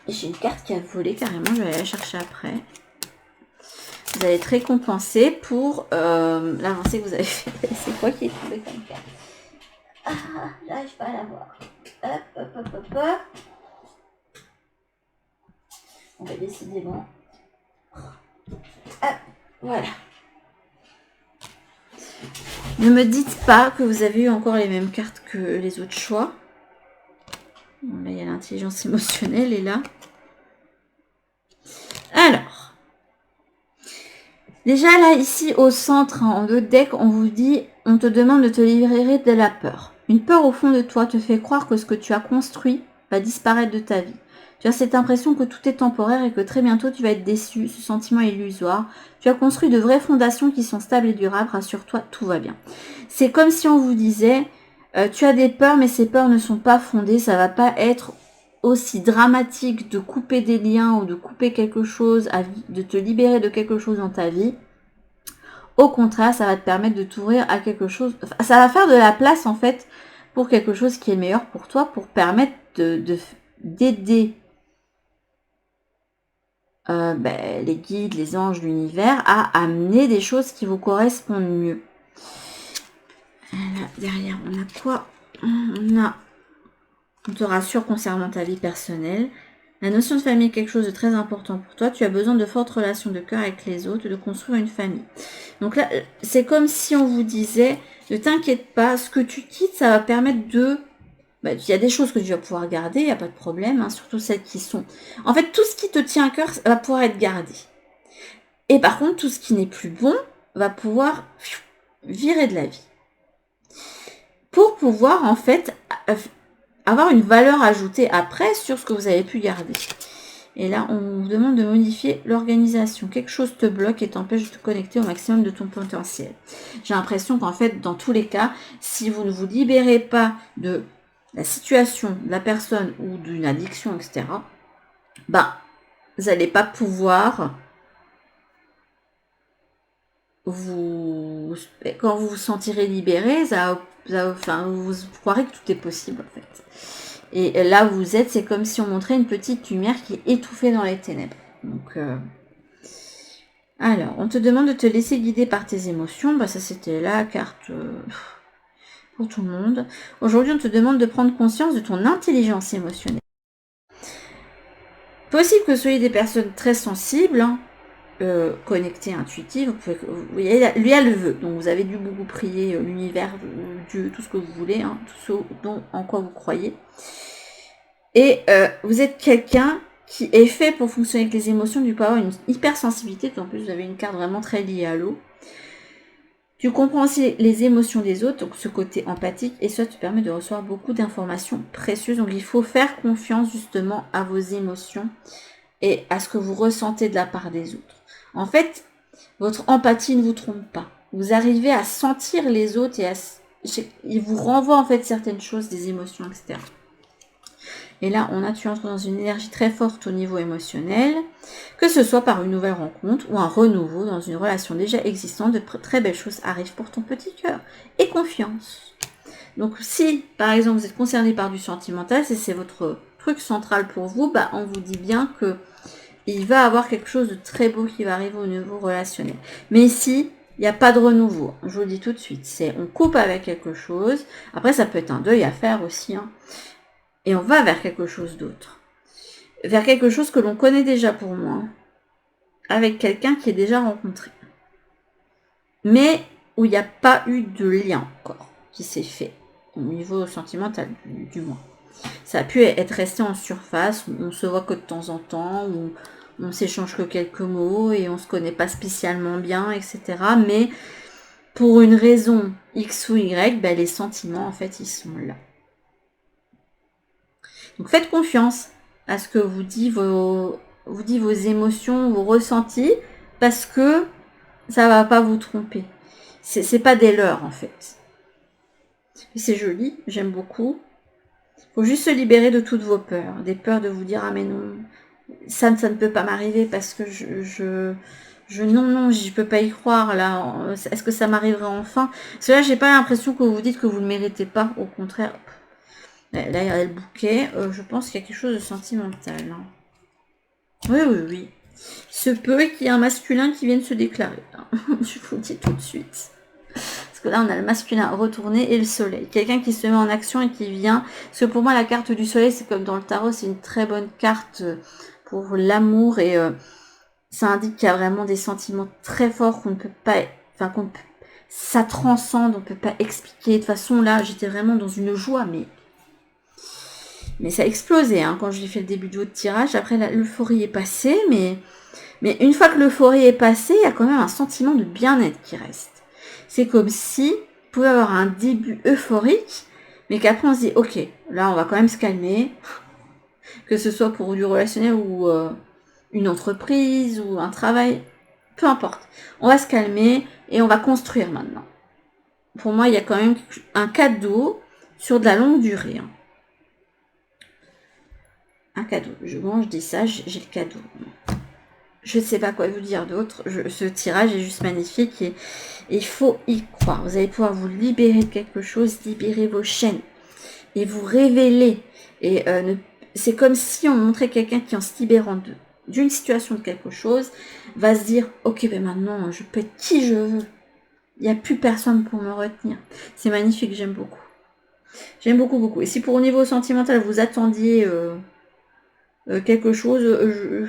[SPEAKER 1] J'ai une carte qui a volé carrément, je vais aller la chercher après. Vous allez être récompensé pour l'avancée que vous avez fait. C'est quoi qui est tombé comme carte? Ah, j'arrive pas à la voir. Hop, hop, hop, hop, hop. On va décidément. Hop, voilà. Ne me dites pas que vous avez eu encore les mêmes cartes que les autres choix. Bon, là, il y a l'intelligence émotionnelle, est là. Alors. Déjà, là, ici, au centre, en deux decks, on vous dit, on te demande de te libérer de la peur. Une peur au fond de toi te fait croire que ce que tu as construit va disparaître de ta vie. Tu as cette impression que tout est temporaire et que très bientôt tu vas être déçu, ce sentiment est illusoire. Tu as construit de vraies fondations qui sont stables et durables, rassure-toi, tout va bien. C'est comme si on vous disait, tu as des peurs mais ces peurs ne sont pas fondées, ça va pas être aussi dramatique de couper des liens ou de couper quelque chose, de te libérer de quelque chose dans ta vie. Au contraire, ça va te permettre de t'ouvrir à quelque chose, ça va faire de la place en fait pour quelque chose qui est meilleur pour toi, pour permettre d'aider les guides, les anges, l'univers à amener des choses qui vous correspondent mieux. Là, derrière, on a quoi? On te rassure concernant ta vie personnelle. La notion de famille est quelque chose de très important pour toi. Tu as besoin de fortes relations de cœur avec les autres, de construire une famille. Donc là, c'est comme si on vous disait, ne t'inquiète pas, ce que tu quittes, ça va permettre de... il y a des choses que tu vas pouvoir garder, il n'y a pas de problème, hein, surtout celles qui sont... En fait, tout ce qui te tient à cœur va pouvoir être gardé. Et par contre, tout ce qui n'est plus bon va pouvoir virer de la vie. Pour pouvoir, en fait, avoir une valeur ajoutée après sur ce que vous avez pu garder. Et là, on vous demande de modifier l'organisation. Quelque chose te bloque et t'empêche de te connecter au maximum de ton potentiel. J'ai l'impression qu'en fait, dans tous les cas, si vous ne vous libérez pas de la situation, de la personne ou d'une addiction, etc., vous n'allez pas pouvoir quand vous vous sentirez libéré, vous croirez que tout est possible en fait. Et là où vous êtes, c'est comme si on montrait une petite lumière qui est étouffée dans les ténèbres. Donc, alors, on te demande de te laisser guider par tes émotions. Ça, c'était la carte pour tout le monde. Aujourd'hui, on te demande de prendre conscience de ton intelligence émotionnelle. Possible que vous soyez des personnes très sensibles, hein, connectées, intuitives. Vous voyez, lui a le vœu. Donc, vous avez dû beaucoup prier l'univers, Dieu, tout ce que vous voulez, hein, tout ce en quoi vous croyez. Et vous êtes quelqu'un qui est fait pour fonctionner avec les émotions, du coup avoir une hypersensibilité, en plus vous avez une carte vraiment très liée à l'eau. Tu comprends aussi les émotions des autres, donc ce côté empathique, et ça te permet de recevoir beaucoup d'informations précieuses. Donc il faut faire confiance justement à vos émotions et à ce que vous ressentez de la part des autres. En fait, votre empathie ne vous trompe pas. Vous arrivez à sentir les autres et il vous renvoie en fait certaines choses, des émotions, etc. Et là, tu entres dans une énergie très forte au niveau émotionnel, que ce soit par une nouvelle rencontre ou un renouveau dans une relation déjà existante, de très belles choses arrivent pour ton petit cœur. Et confiance. Donc si, par exemple, vous êtes concerné par du sentimental, si c'est votre truc central pour vous, bah, on vous dit bien que il va avoir quelque chose de très beau qui va arriver au niveau relationnel. Mais ici, il n'y a pas de renouveau. Je vous le dis tout de suite. On coupe avec quelque chose. Après, ça peut être un deuil à faire aussi. Hein. Et on va vers quelque chose d'autre. Vers quelque chose que l'on connaît déjà pour moi. Avec quelqu'un qui est déjà rencontré. Mais où il n'y a pas eu de lien encore qui s'est fait. Au niveau sentimental, du moins. Ça a pu être resté en surface. On se voit que de temps en temps. On s'échange que quelques mots et on se connaît pas spécialement bien, etc. Mais pour une raison X ou Y, ben les sentiments, en fait, ils sont là. Donc faites confiance à ce que vous dit vos émotions, vos ressentis, parce que ça va pas vous tromper. C'est pas des leurs, en fait. C'est joli, j'aime beaucoup. Faut juste se libérer de toutes vos peurs. Des peurs de vous dire, ah mais non, ça ne peut pas m'arriver parce que non, je peux pas y croire là. Est-ce que ça m'arriverait enfin? Parce que là, j'ai pas l'impression que vous dites que vous ne le méritez pas. Au contraire, là, il y a le bouquet. Je pense qu'il y a quelque chose de sentimental. Hein. Oui. Se peut qu'il y ait un masculin qui vienne se déclarer. Hein. Je vous le dis tout de suite. Parce que là, on a le masculin retourné et le soleil. Quelqu'un qui se met en action et qui vient. Parce que pour moi, la carte du soleil, c'est comme dans le tarot, c'est une très bonne carte pour l'amour et ça indique qu'il y a vraiment des sentiments très forts qu'on ne peut pas, ça transcende, on ne peut pas expliquer. De toute façon, là, j'étais vraiment dans une joie, mais ça a explosé hein, quand j'ai fait le début de votre tirage. Après, l'euphorie est passée, mais une fois que l'euphorie est passée, il y a quand même un sentiment de bien-être qui reste. C'est comme si vous pouvez avoir un début euphorique, mais qu'après on se dit, ok, là on va quand même se calmer, que ce soit pour du relationnel ou une entreprise ou un travail, peu importe. On va se calmer et on va construire maintenant. Pour moi, il y a quand même un cadeau sur de la longue durée. Hein. Un cadeau. Quand je dis ça, j'ai le cadeau. Je ne sais pas quoi vous dire d'autre. Ce tirage est juste magnifique et il faut y croire. Vous allez pouvoir vous libérer de quelque chose, libérer vos chaînes et vous révéler. Et c'est comme si on montrait quelqu'un qui, en se libérant d'une situation, de quelque chose, va se dire « Ok, ben maintenant, je peux être qui je veux. Il n'y a plus personne pour me retenir. » C'est magnifique, j'aime beaucoup. J'aime beaucoup, beaucoup. Et si pour au niveau sentimental, vous attendiez quelque chose,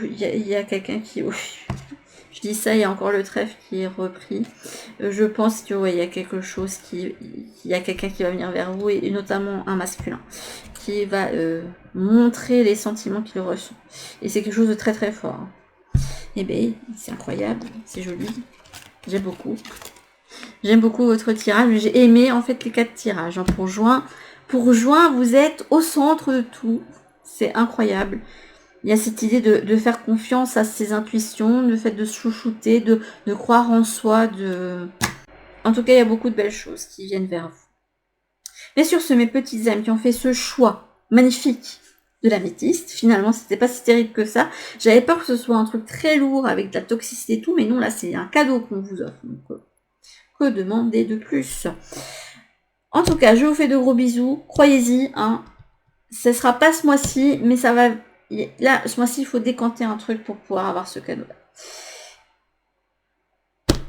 [SPEAKER 1] il y a quelqu'un qui... Je dis ça, il y a encore le trèfle qui est repris. Je pense qu'il y a quelque chose il y a quelqu'un qui va venir vers vous, et notamment un masculin, qui va montrer les sentiments qu'il ressent. Et c'est quelque chose de très très fort. Et bien, c'est incroyable, c'est joli. J'aime beaucoup. J'aime beaucoup votre tirage. J'ai aimé en fait les 4 tirages. Hein. Pour juin, vous êtes au centre de tout. C'est incroyable. Il y a cette idée de faire confiance à ses intuitions, le fait de se chouchouter, de croire en soi. En tout cas, il y a beaucoup de belles choses qui viennent vers vous. Mais sur ce, mes petites âmes qui ont fait ce choix magnifique de l'améthyste, finalement, c'était pas si terrible que ça. J'avais peur que ce soit un truc très lourd avec de la toxicité et tout, mais non, là, c'est un cadeau qu'on vous offre. Donc, que demander de plus? En tout cas, je vous fais de gros bisous. Croyez-y, hein. Ce sera pas ce mois-ci, mais ça va... Là, ce mois-ci, il faut décanter un truc pour pouvoir avoir ce cadeau-là.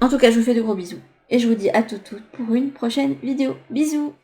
[SPEAKER 1] En tout cas, je vous fais de gros bisous. Et je vous dis à toutes pour une prochaine vidéo. Bisous!